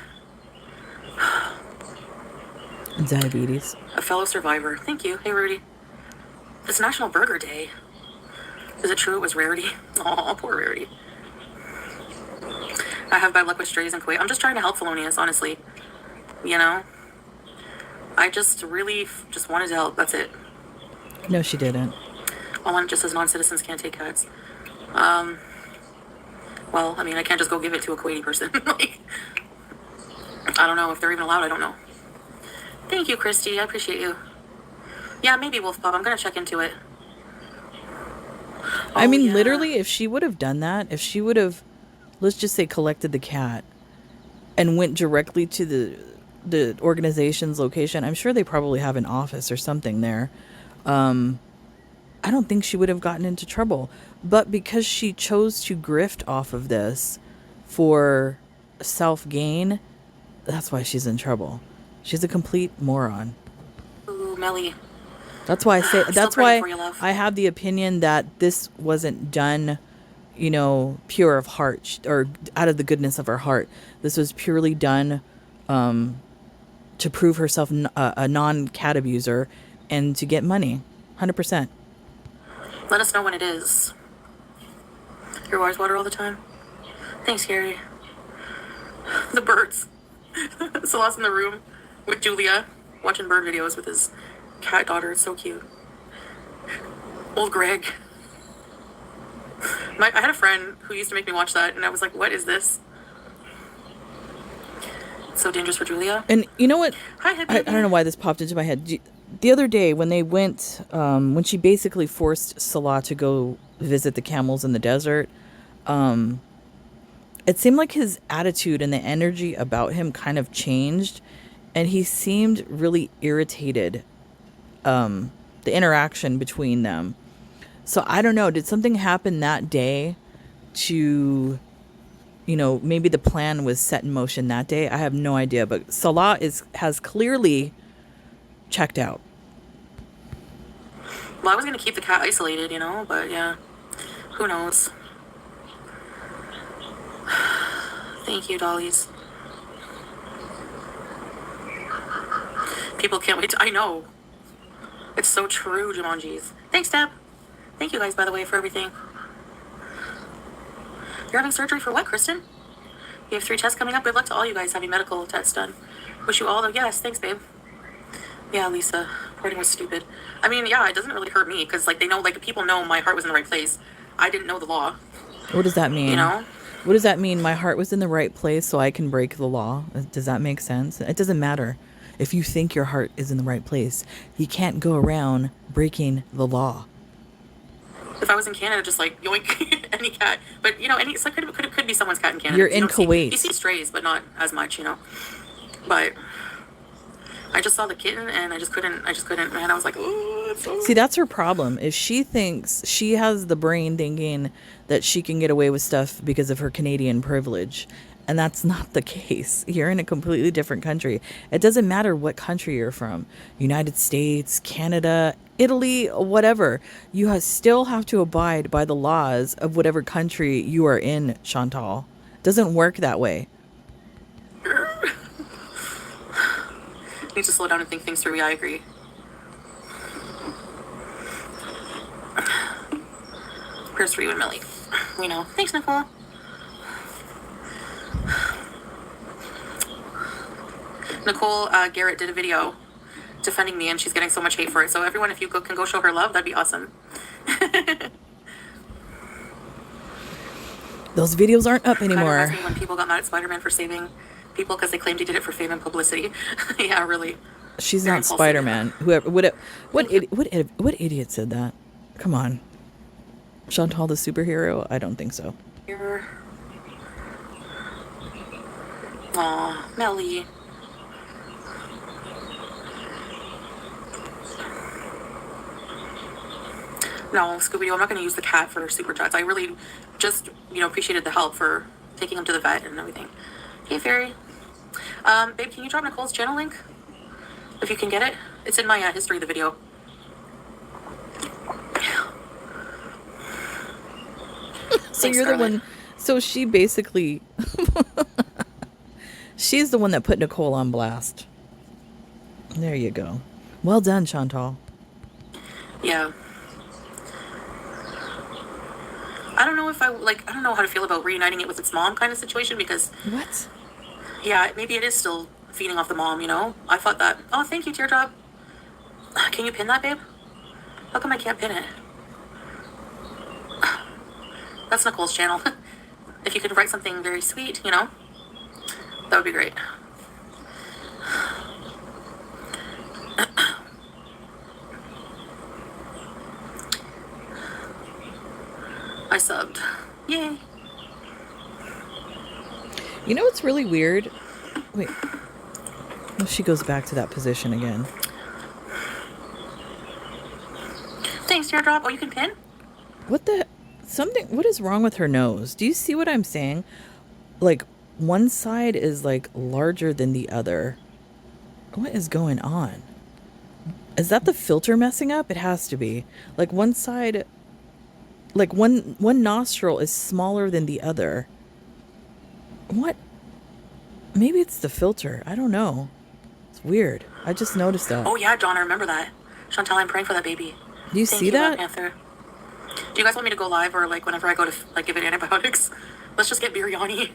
Diabetes. A fellow survivor. Thank you. Hey, Rudy. It's National Burger Day. Is it true it was Rarity? Oh, poor Rarity. I have bad luck with strays in Kuwait. I'm just trying to help Felonious, honestly. You know? I just really just wanted to help. That's it. No, she didn't. All on just says non-citizens can't take cats. Well, I mean, I can't just go give it to a Kuwaiti person. Like, I don't know if they're even allowed. I don't know. Thank you, Christy. I appreciate you. Yeah, maybe Wolf Pup. I'm gonna check into it. I mean, yeah. literally, if she would have done that, if she would have, let's just say, collected the cat and went directly to the organization's location, I'm sure they probably have an office or something there. I don't think she would have gotten into trouble. But because she chose to grift off of this for self-gain, that's why she's in trouble. She's a complete moron. Ooh, Melly. That's why I say, Still that's praying why for you, love. I have the opinion that this wasn't done, you know, pure of heart or out of the goodness of her heart. This was purely done to prove herself a non-cat abuser and to get money. 100%. Let us know when it is. Your wires water all the time? Thanks, Gary. The birds. Celeste in the room with Julia watching bird videos with his cat daughter. It's so cute. Old Greg. I had a friend who used to make me watch that, and I was like, what is this? It's so dangerous for Julia. And you know what? Hi, I don't know why this popped into my head. The other day when they went, when she basically forced Salah to go visit the camels in the desert, it seemed like his attitude and the energy about him kind of changed, and he seemed really irritated. The interaction between them. So I don't know. Did something happen that day to, you know, maybe the plan was set in motion that day? I have no idea. But Salah has clearly checked out. Well, I was going to keep the cat isolated, you know, but yeah. Who knows? Thank you, dollies. People can't wait to... I know. It's so true, Jumanjis. Thanks, Deb. Thank you guys, by the way, for everything. You're having surgery for what, Kristen? You have 3 tests coming up. Good luck to all you guys having medical tests done. Wish you all the... Yes, thanks, babe. Yeah, Lisa. Reporting was stupid. I mean, yeah, it doesn't really hurt me because, like, they know, like, people know my heart was in the right place. I didn't know the law. What does that mean? You know? What does that mean? My heart was in the right place so I can break the law? Does that make sense? It doesn't matter. If you think your heart is in the right place, you can't go around breaking the law. If I was in Canada, just like yoink, any cat. But you know, any so could be someone's cat in Canada. You're in Kuwait. You see strays, but not as much, you know. But I just saw the kitten, and I just couldn't. Man, I was like, oh, it's so... See, that's her problem. If she thinks she has the brain thinking that she can get away with stuff because of her Canadian privilege. And that's not the case. You're in a completely different country. It doesn't matter what country you're from. United States, Canada, Italy, whatever. You still have to abide by the laws of whatever country you are in, Chantal. It doesn't work that way. Need to slow down and think things through. Yeah, I agree. Prayers for you and Millie. We know. Thanks, Nicole. Nicole Garrett did a video defending me, and she's getting so much hate for it. So everyone, if you can go show her love, that'd be awesome. Those videos aren't up anymore. Kind of reminds me when people got mad at Spider-Man for saving people because they claimed he did it for fame and publicity. Yeah, really. She's not Spider-Man. Whoever, what idiot said that? Come on, Chantal the superhero? I don't think so. Here. Aw, Melly. No, Scooby-Doo, I'm not going to use the cat for super chats. I really just, you know, appreciated the help for taking him to the vet and everything. Hey, Fairy. Babe, can you drop Nicole's channel link? If you can get it. It's in my history of the video. So Thanks, you're Scarlett. the one. So she basically, she's the one that put Nicole on blast. There you go. Well done, Chantal. Yeah. I don't know if I don't know how to feel about reuniting it with its mom kind of situation because, What? yeah, maybe it is still feeding off the mom, you know? I thought that. Oh, thank you, Teardrop. Can you pin that, babe? How come I can't pin it? That's Nicole's channel. If you could write something very sweet, you know, that would be great. I subbed. Yay. You know what's really weird? Wait. Oh, she goes back to that position again. Thanks, Teardrop. Oh, you can pin? What the? What is wrong with her nose? Do you see what I'm saying? Like, one side is like larger than the other. What is going on? Is that the filter messing up? It has to be. Like one side, like one nostril is smaller than the other. What? Maybe it's the filter. I don't know. It's weird. I just noticed that. Oh, yeah, John, I remember that. Chantal, I'm praying for that baby. Do you Thank see you, Black that? Panther. Do you guys want me to go live or like whenever I go to like give it antibiotics? Let's just get biryani.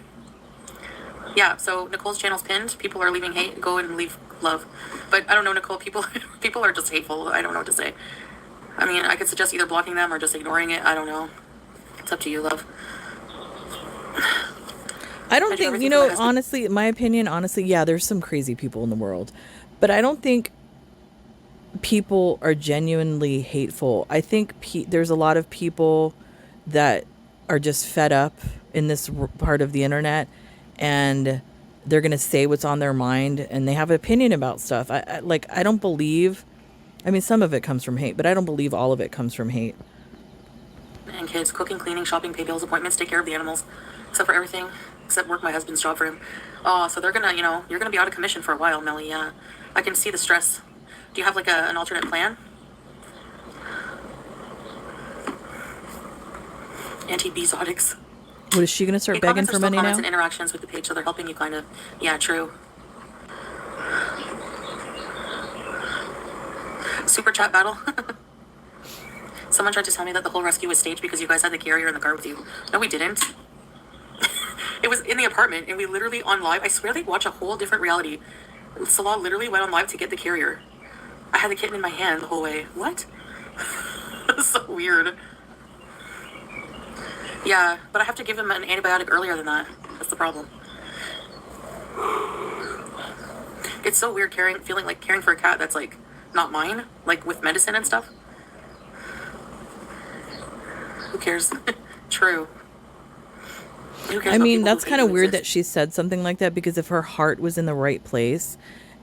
Yeah, so Nicole's channel's pinned. People are leaving hate. Go and leave love. But I don't know, Nicole. People are just hateful. I don't know what to say. I mean, I could suggest either blocking them or just ignoring it. I don't know. It's up to you, love. I don't think, honestly, in my opinion, honestly, yeah, there's some crazy people in the world. But I don't think people are genuinely hateful. I think there's a lot of people that are just fed up in this part of the internet, and they're going to say what's on their mind, and they have an opinion about stuff. I don't believe, I mean, some of it comes from hate, but I don't believe all of it comes from hate. And kids, cooking, cleaning, shopping, pay bills, appointments, take care of the animals, except for everything, except work my husband's job for him. Oh, so they're gonna, you're gonna be out of commission for a while, Melly. Yeah, I can see the stress. Do you have like an alternate plan? Anti-bezotics. What is she going to start begging for money now? Comments and interactions with the page, so they're helping you kind of. Yeah, true. Super chat battle. Someone tried to tell me that the whole rescue was staged because you guys had the carrier in the car with you. No, we didn't. It was in the apartment, and we literally on live. I swear they watch a whole different reality. Salah literally went on live to get the carrier. I had the kitten in my hand the whole way. What? That's so weird. Yeah, but I have to give him an antibiotic earlier than that. That's the problem. It's so weird feeling like caring for a cat that's like not mine, like with medicine and stuff. Who cares? True. I mean, that's kind of weird that she said something like that, because if her heart was in the right place,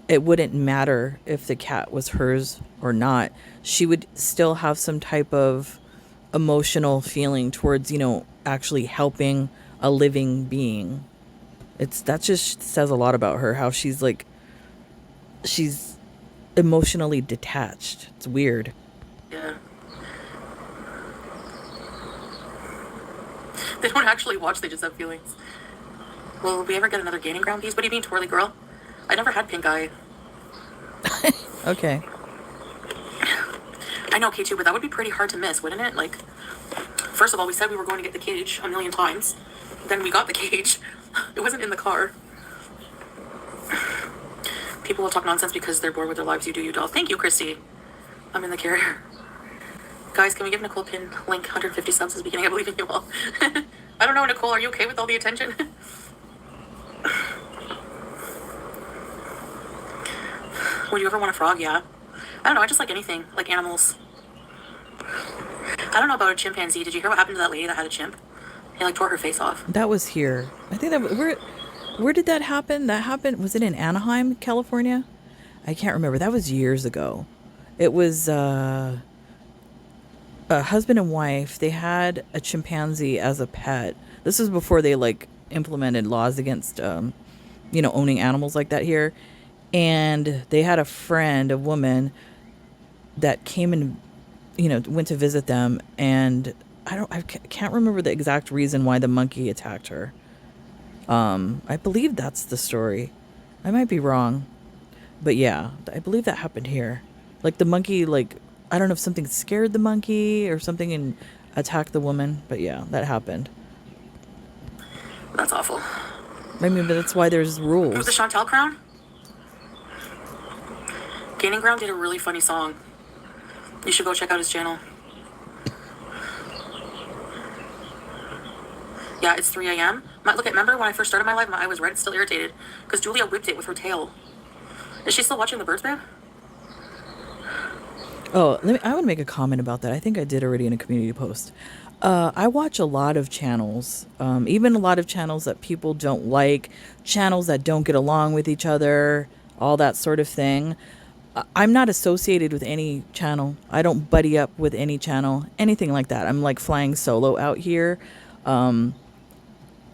it wouldn't matter if the cat was hers or not. She would still have some type of emotional feeling towards, actually helping a living being. That just says a lot about her, how she's emotionally detached. It's weird. Yeah. They don't actually watch, they just have feelings. Will we ever get another gaining ground piece? What do you mean, twirly girl? I never had pink eye. Okay. I know, K2, but that would be pretty hard to miss, wouldn't it? Like, first of all, we said we were going to get the cage a million times. Then we got the cage. It wasn't in the car. People will talk nonsense because they're bored with their lives. You do, you doll. Thank you, Christy. I'm in the carrier. Guys, can we give Nicole Pin link 150 subs is beginning? I believe in you all. I don't know, Nicole, are you okay with all the attention? Would you ever want a frog? Yeah. I don't know, I just like anything. Like animals. I don't know about a chimpanzee. Did you hear what happened to that lady that had a chimp? He tore her face off. That was here. I think where did that happen? That happened, was it in Anaheim, California? I can't remember. That was years ago. It was a husband and wife. They had a chimpanzee as a pet. This was before they implemented laws against owning animals like that here. And they had a woman that came and went to visit them, and I can't remember the exact reason why the monkey attacked her. I believe that's the story. I might be wrong. But yeah, I believe that happened here. Like the monkey, like I don't know if something scared the monkey or something and attacked the woman. But yeah, that happened. That's awful. I mean, but that's why there's With the rules. Chantel crown, Gaining Ground did a really funny song. You should go check out his channel. Yeah, it's 3 a.m. Look, remember when I first started my live, my eye was red, still irritated, because Julia whipped it with her tail. Is she still watching the birds, babe? Oh, I would make a comment about that. I think I did already in a community post. I watch a lot of channels, even a lot of channels that people don't like, channels that don't get along with each other, all that sort of thing. I'm not associated with any channel. I don't buddy up with any channel, anything like that. I'm like flying solo out here. I'm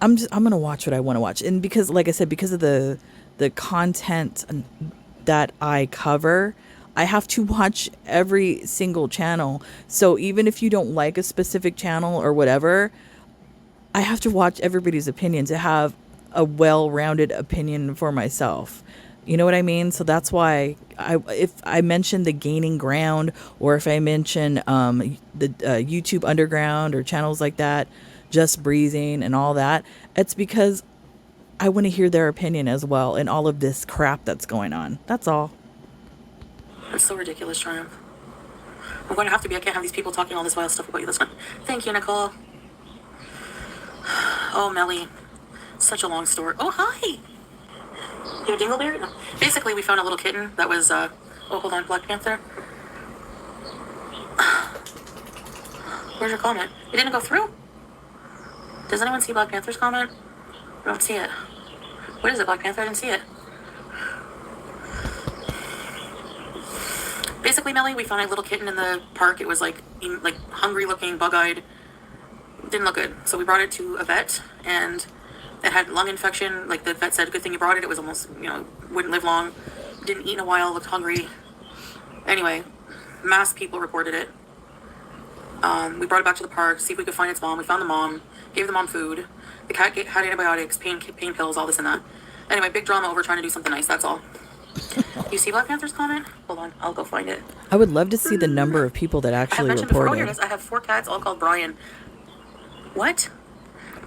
gonna watch what I want to watch, and because, like I said, because of the content that I cover, I have to watch every single channel. So even if you don't like a specific channel or whatever, I have to watch everybody's opinion to have a well-rounded opinion for myself. You know what I mean? So that's why if I mention the Gaining Ground, or if I mention the YouTube Underground or channels like that, Just Breezing and all that, it's because I want to hear their opinion as well and all of this crap that's going on. That's all. That's so ridiculous, Triumph. I'm going to have to be. I can't have these people talking all this wild stuff about you this time. Thank you, Nicole. Oh, Melly. Such a long story. Oh, hi. You a dingleberry? No. Basically, we found a little kitten that was, oh, hold on, Black Panther. Where's your comment? It didn't go through? Does anyone see Black Panther's comment? I don't see it. What is it, Black Panther? I didn't see it. Basically, Melly, we found a little kitten in the park. It was like hungry looking, bug-eyed. Didn't look good. So we brought it to a vet, and it had lung infection. Like the vet said, good thing you brought it. It was almost, wouldn't live long. Didn't eat in a while, looked hungry. Anyway, mass people reported it. We brought it back to the park, see if we could find its mom. We found the mom, gave the mom food. The cat had antibiotics, pain pills, all this and that. Anyway, big drama over trying to do something nice, that's all. You see Black Panther's comment? Hold on, I'll go find it. I would love to see the number of people that I have actually mentioned before, reported. here it is. I have 4 cats, all called Brian. What?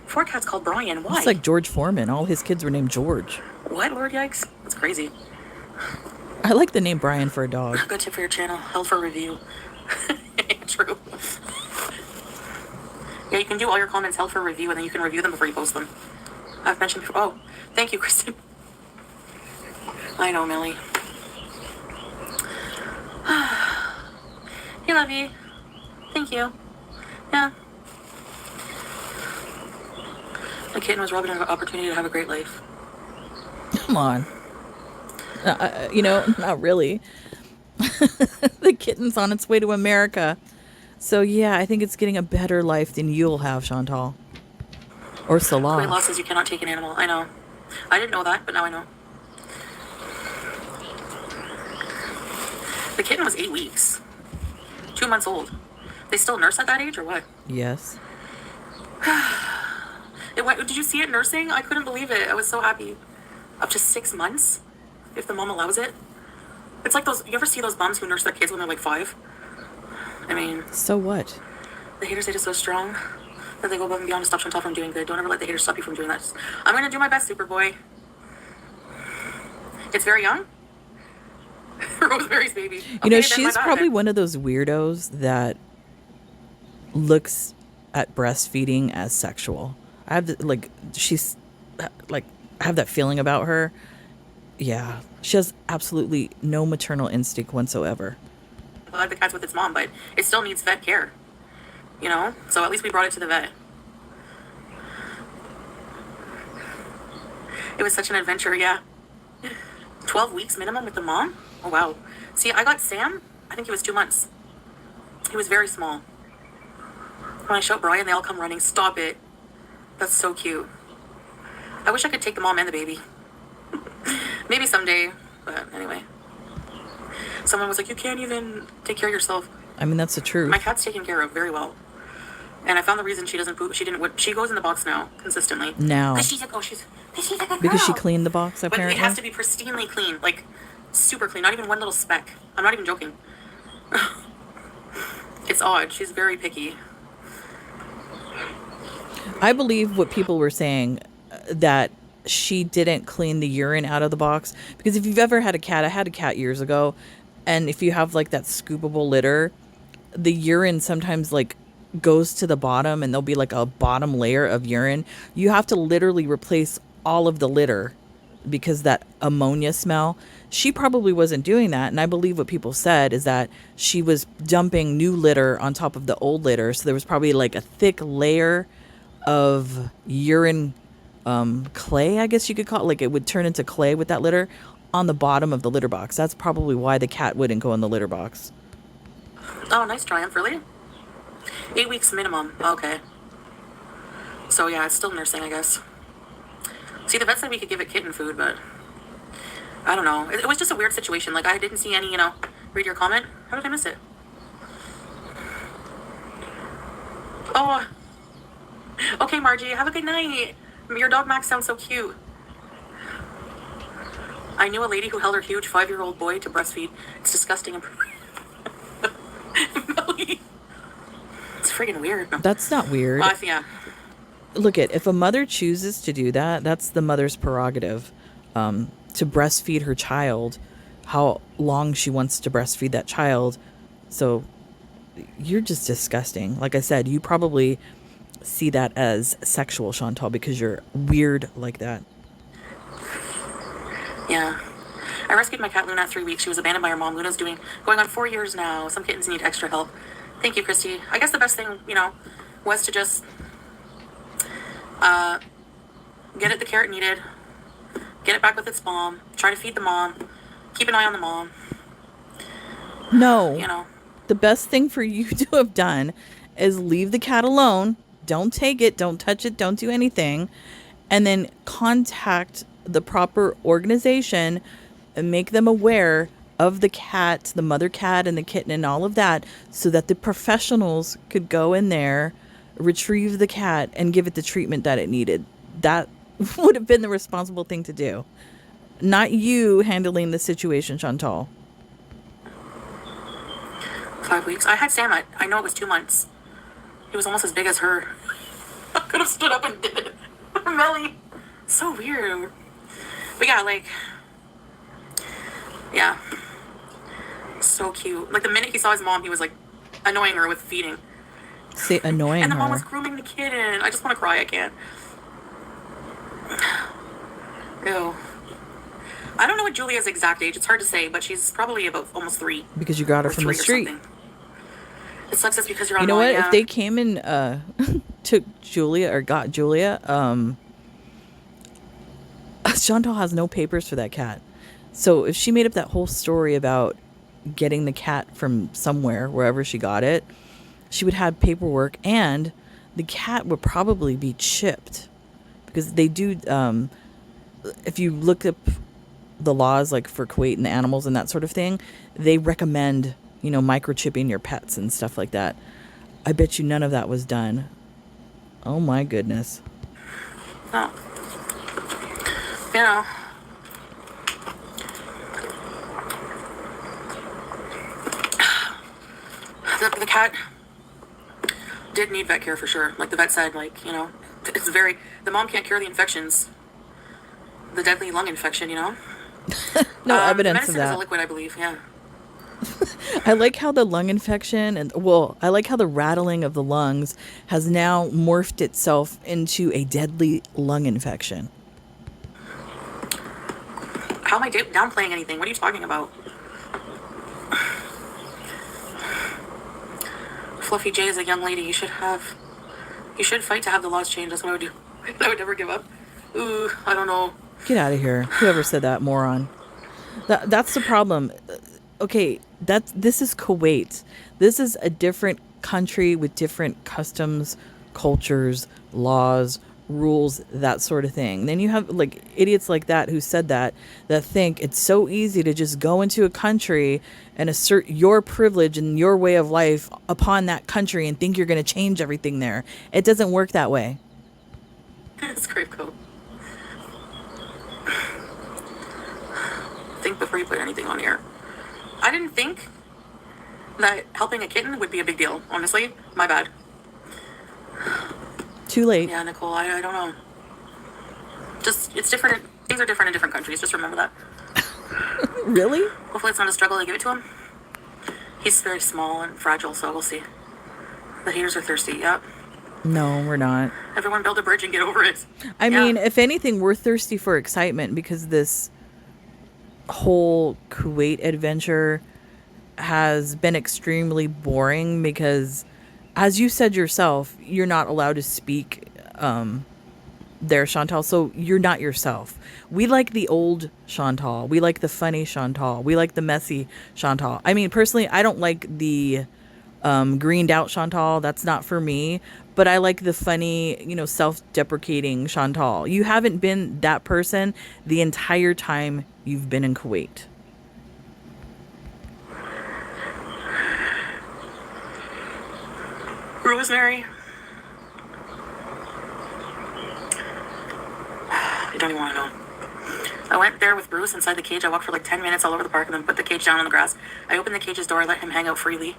4 cats called Brian, why? It's like George Foreman. All his kids were named George. What, Lord Yikes? That's crazy. I like the name Brian for a dog. Good tip for your channel, held for review. True. Yeah, you can do all your comments held for review, and then you can review them before you post them. I've mentioned before. Oh, thank you, Kristen. I know, Millie. Hey, Lovey. Thank you. Yeah. The kitten was robbed of an opportunity to have a great life. Come on. Not really. The kitten's on its way to America. So yeah, I think it's getting a better life than you'll have, Chantal. Or Salah. Kuwait law says you cannot take an animal. I know. I didn't know that, but now I know. The kitten was 8 weeks. 2 months old. They still nurse at that age or what? Yes. Did you see it nursing? I couldn't believe it. I was so happy. Up to 6 months, if the mom allows it. It's like those. You ever see those moms who nurse their kids when they're like 5? I mean. So what? The haters hate us so strong that they go above and beyond to stop Chantal from doing good. Don't ever let the haters stop you from doing that. I'm gonna do my best, Superboy. It's very young. Rosemary's baby. Okay, She's probably one of those weirdos that looks at breastfeeding as sexual. I have I have that feeling about her. Yeah, she has absolutely no maternal instinct whatsoever. The cat's with its mom, but it still needs vet care. So at least we brought it to the vet. It was such an adventure, yeah. 12 weeks minimum with the mom? Oh, wow. See, I got Sam, I think he was 2 months. He was very small. When I show Brian, they all come running. Stop it. That's so cute. I wish I could take the mom and the baby. Maybe someday, but anyway. Someone was like, you can't even take care of yourself. I mean, that's the truth. My cat's taken care of very well. And I found the reason she doesn't poop. She goes in the box now, consistently. Now. Because she's like a girl. Because she cleaned the box, But apparently. it has to be pristinely clean. Like, Super clean, not even one little speck. I'm not even joking. It's odd. She's very picky. I believe what people were saying, that she didn't clean the urine out of the box, because if you've ever had a cat, I had a cat years ago, and if you have like that scoopable litter, the urine sometimes like goes to the bottom and there'll be like a bottom layer of urine. You have to literally replace all of the litter because that ammonia smell. She probably wasn't doing that, and I believe what people said is that she was dumping new litter on top of the old litter, so there was probably like a thick layer of urine, clay, I guess you could call it. Like it would turn into clay with that litter on the bottom of the litter box. That's probably why the cat wouldn't go in the litter box. Oh, nice triumph, really? 8 weeks minimum. Okay. So yeah, it's still nursing, I guess. See, the vet said we could give it kitten food, but I don't know. It was just a weird situation. Like, I didn't see any, read your comment. How did I miss it? Oh, okay, Margie. Have a good night. Your dog Max sounds so cute. I knew a lady who held her huge 5-year-old boy to breastfeed. It's disgusting and Melly. It's freaking weird. That's not weird. Yeah. Look, if a mother chooses to do that, that's the mother's prerogative, to breastfeed her child how long she wants to breastfeed that child. So you're just disgusting. Like I said, you probably see that as sexual, Chantal, because you're weird like that. Yeah. I rescued my cat Luna at 3 weeks. She was abandoned by her mom. Luna's going on 4 years now. Some kittens need extra help. Thank you, Christy. I guess the best thing, was to just get it the care it needed, get it back with its mom, try to feed the mom, keep an eye on the mom. No. The best thing for you to have done is leave the cat alone. Don't take it. Don't touch it. Don't do anything. And then contact the proper organization and make them aware of the cat, the mother cat and the kitten and all of that, so that the professionals could go in there, retrieve the cat, and give it the treatment that it needed. That would have been the responsible thing to do. Not you handling the situation, Chantal. 5 weeks. I had Sam I know it was 2 months. He was almost as big as her. I could have stood up and did it. Melly. So weird. But yeah, yeah. So cute. Like, the minute he saw his mom, he was, annoying her with feeding. Say annoying her. And the mom was grooming the kitten. I just want to cry. I can't. Ew. I don't know what Julia's exact age. It's hard to say, but she's probably about almost 3. Because you got her from the street. It sucks us because you're on. You know what? Yeah. If they came and took Julia or got Julia, Chantal has no papers for that cat. So if she made up that whole story about getting the cat from somewhere, wherever she got it, she would have paperwork, and the cat would probably be chipped, because they do. If you look up the laws, like for Kuwait and the animals and that sort of thing, they recommend, microchipping your pets and stuff like that. I bet you none of that was done. Oh my goodness. Oh. The cat did need vet care for sure. Like the vet said, it's the mom can't cure the infections. The deadly lung infection, No evidence of that. Medicine is a liquid, I believe, yeah. I like how the lung infection I like how the rattling of the lungs has now morphed itself into a deadly lung infection. How am I downplaying anything? What are you talking about? Fluffy J is a young lady. You should fight to have the laws changed. That's what I would do. I would never give up. Ooh, I don't know. Get out of here. Whoever said that, moron. That's the problem. Okay, this is Kuwait. This is a different country with different customs, cultures, laws, rules, that sort of thing. Then you have idiots like that who said that think it's so easy to just go into a country and assert your privilege and your way of life upon that country and think you're going to change everything there. It doesn't work that way. Scrape coat. Think before you put anything on here. I didn't think that helping a kitten would be a big deal, honestly. My bad. Too late. Yeah, Nicole, I don't know. Just, it's different. Things are different in different countries. Just remember that. Really? Hopefully it's not a struggle to give it to him. He's very small and fragile, so we'll see. The haters are thirsty, yep. No, we're not. Everyone build a bridge and get over it. I mean, if anything, we're thirsty for excitement because this whole Kuwait adventure has been extremely boring because, as you said yourself, you're not allowed to speak there, Chantal, so you're not yourself. We like the old Chantal. We like the funny Chantal. We like the messy Chantal. I mean, personally, I don't like the greened out Chantal. That's not for me. But I like the funny, self-deprecating Chantal. You haven't been that person the entire time you've been in Kuwait. Rosemary. You don't even want to know. I went there with Bruce inside the cage. I walked for like 10 minutes all over the park and then put the cage down on the grass. I opened the cage's door, let him hang out freely.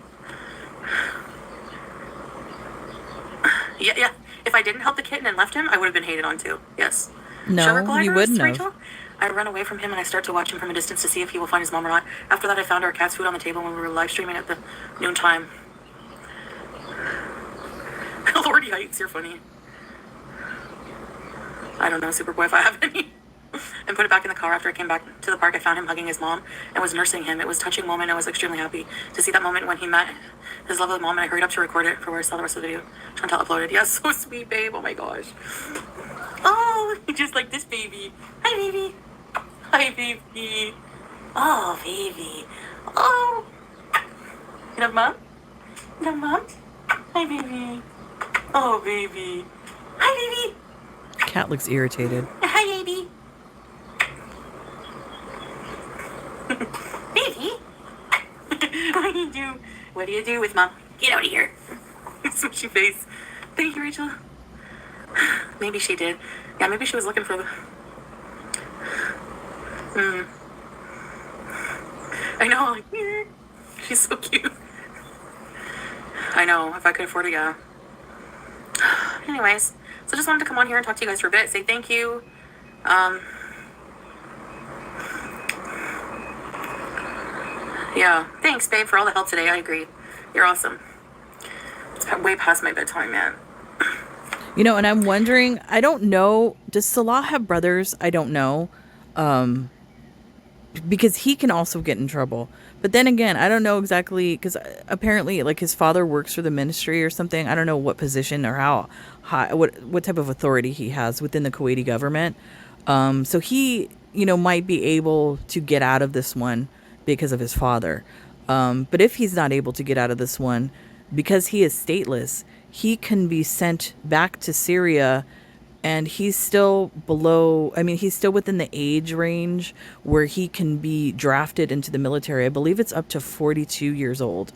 Yeah. If I didn't help the kitten and left him, I would have been hated on too. Yes. No, Sugar gliders, you wouldn't Rachel? have. I run away from him and I start to watch him from a distance to see if he will find his mom or not. After that, I found our cat's food on the table when we were live streaming at the noon time. Lordy Heights, you're funny. I don't know, Superboy, if I have any. And put it back in the car. After I came back to the park, I found him hugging his mom and was nursing him. It was a touching moment. I was extremely happy to see that moment when he met his lovely mom, and I hurried up to record it for where I saw the rest of the video. Chantal uploaded. Yes, so sweet, babe. Oh my gosh. Oh, just like this baby. Hi, baby. Hi, baby. Oh, baby. Oh. You love mom? You love mom? Hi, baby. Oh, baby. Hi, baby. Cat looks irritated. Hi, baby. Baby. What do you do? What do you do with mom? Get out of here. Smushy face. Thank you, Rachel. Maybe she did. Yeah, maybe she was looking for the... I know, like, she's so cute. I know, if I could afford it, yeah. Anyways, so just wanted to come on here and talk to you guys for a bit, say thank you. Yeah, thanks, babe, for all the help today. I agree. You're awesome. It's way past my bedtime, man. And I'm wondering, I don't know, does Salah have brothers? I don't know. Because he can also get in trouble. But then again, I don't know exactly, because apparently, like, his father works for the ministry or something. I don't know what position or how high, what type of authority he has within the Kuwaiti government. So he, might be able to get out of this one because of his father. But if he's not able to get out of this one, because he is stateless, he can be sent back to Syria, and he's still he's still within the age range where he can be drafted into the military. I believe it's up to 42 years old.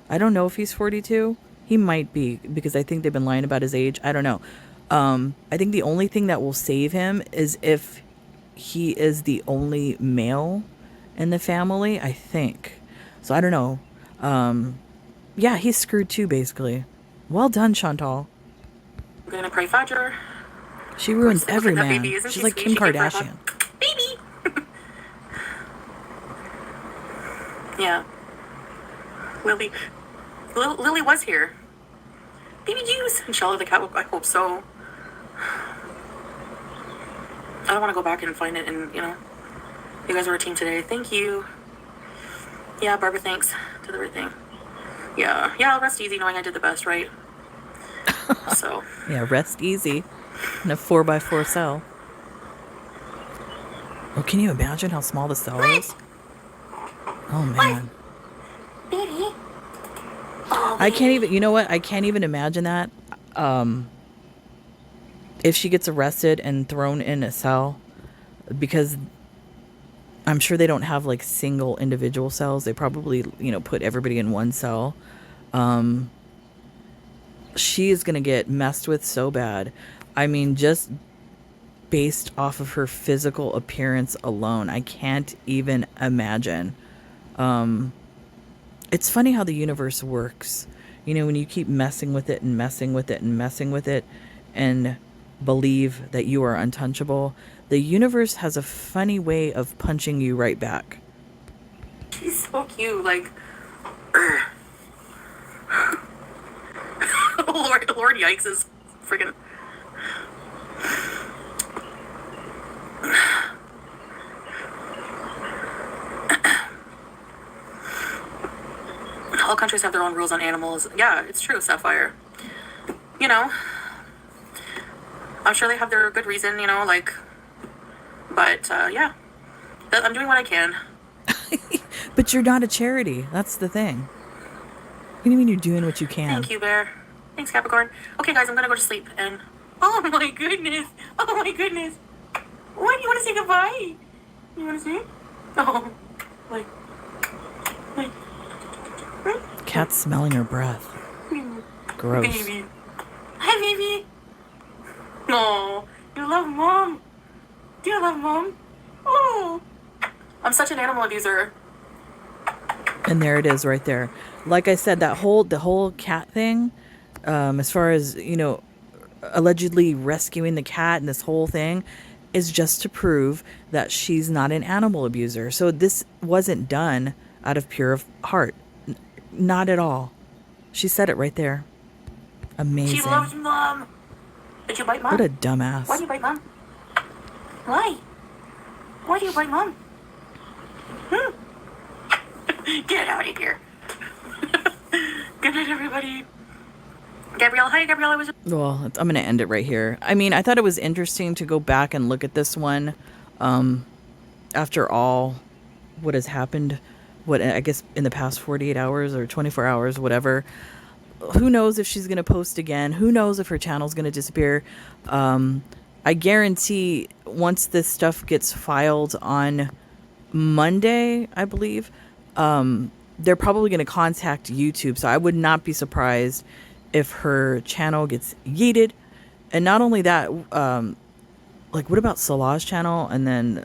I don't know if he's 42. He might be, because I think they've been lying about his age. I don't know. I think the only thing that will save him is if he is the only male in the family, I think. So I don't know. Yeah, he's screwed too, basically. Well done, Chantal. I'm gonna pray Fajr. She ruins every that man. baby, isn't She's she like sweet? Kim She gave birth Kardashian. Baby. Yeah. Lily was here. Baby juice. Inshallah, the cat will, I hope so. I don't want to go back and find it, and you guys were a team today. Thank you. Yeah, Barbara, thanks to everything. Yeah, I'll rest easy knowing I did the best, right? So. Yeah, rest easy in a 4x4 cell. Oh, can you imagine how small the cell is? Oh, man. Baby. I can't even, you know what? I can't even imagine that. If she gets arrested and thrown in a cell, because I'm sure they don't have like single individual cells. They probably, put everybody in one cell. She is going to get messed with so bad. I mean, just based off of her physical appearance alone. I can't even imagine. It's funny how the universe works. You know, when you keep messing with it and messing with it and messing with it and believe that you are untouchable, the universe has a funny way of punching you right back. She's so cute. Like, Lord Yikes is freaking. All countries have their own rules on animals. Yeah, it's true, Sapphire. You know, I'm sure they have their good reason, you know, like, but yeah, I'm doing what I can. But you're not a charity. That's the thing. What do you mean you're doing what you can? Thank you, Bear. Thanks, Capricorn. Okay, guys, I'm gonna go to sleep and. Oh my goodness! Oh my goodness! What? You want to say goodbye? You want to say? Oh, like. Cat's smelling her breath. Gross. Baby. Hi, baby. No, you love mom. Do you love mom? Oh, I'm such an animal abuser. And there it is right there. Like I said, the whole cat thing, as far as, you know, allegedly rescuing the cat and this whole thing is just to prove that she's not an animal abuser. So this wasn't done out of pure heart. Not at all. She said it right there. Amazing. She loves mom. Did you bite mom? What a dumbass. Why do you bite mom? Why? Why do you bite mom? Get out of here. Good night, everybody. Gabrielle, hi, Gabrielle. Well, I'm going to end it right here. I mean, I thought it was interesting to go back and look at this one. After all, what has happened, what I guess in the past 48 hours or 24 hours, whatever. Who knows if she's going to post again? Who knows if her channel's going to disappear? I guarantee once this stuff gets filed on Monday, I believe, they're probably going to contact YouTube. So I would not be surprised if her channel gets yeeted. And not only that, like, what about Salah's channel? And then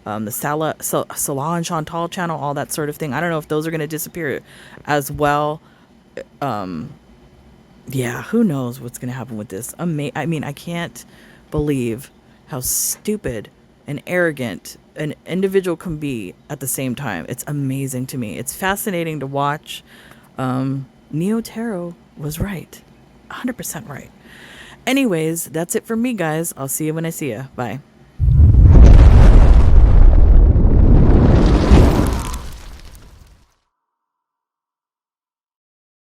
the Salah and Chantal channel, all that sort of thing. I don't know if those are going to disappear as well. Yeah, who knows what's going to happen with this. I mean, I can't believe how stupid and arrogant an individual can be at the same time. It's amazing to me. It's fascinating to watch. Neo Tarot was right. 100% right. Anyways, that's it for me, guys. I'll see you when I see you. Bye.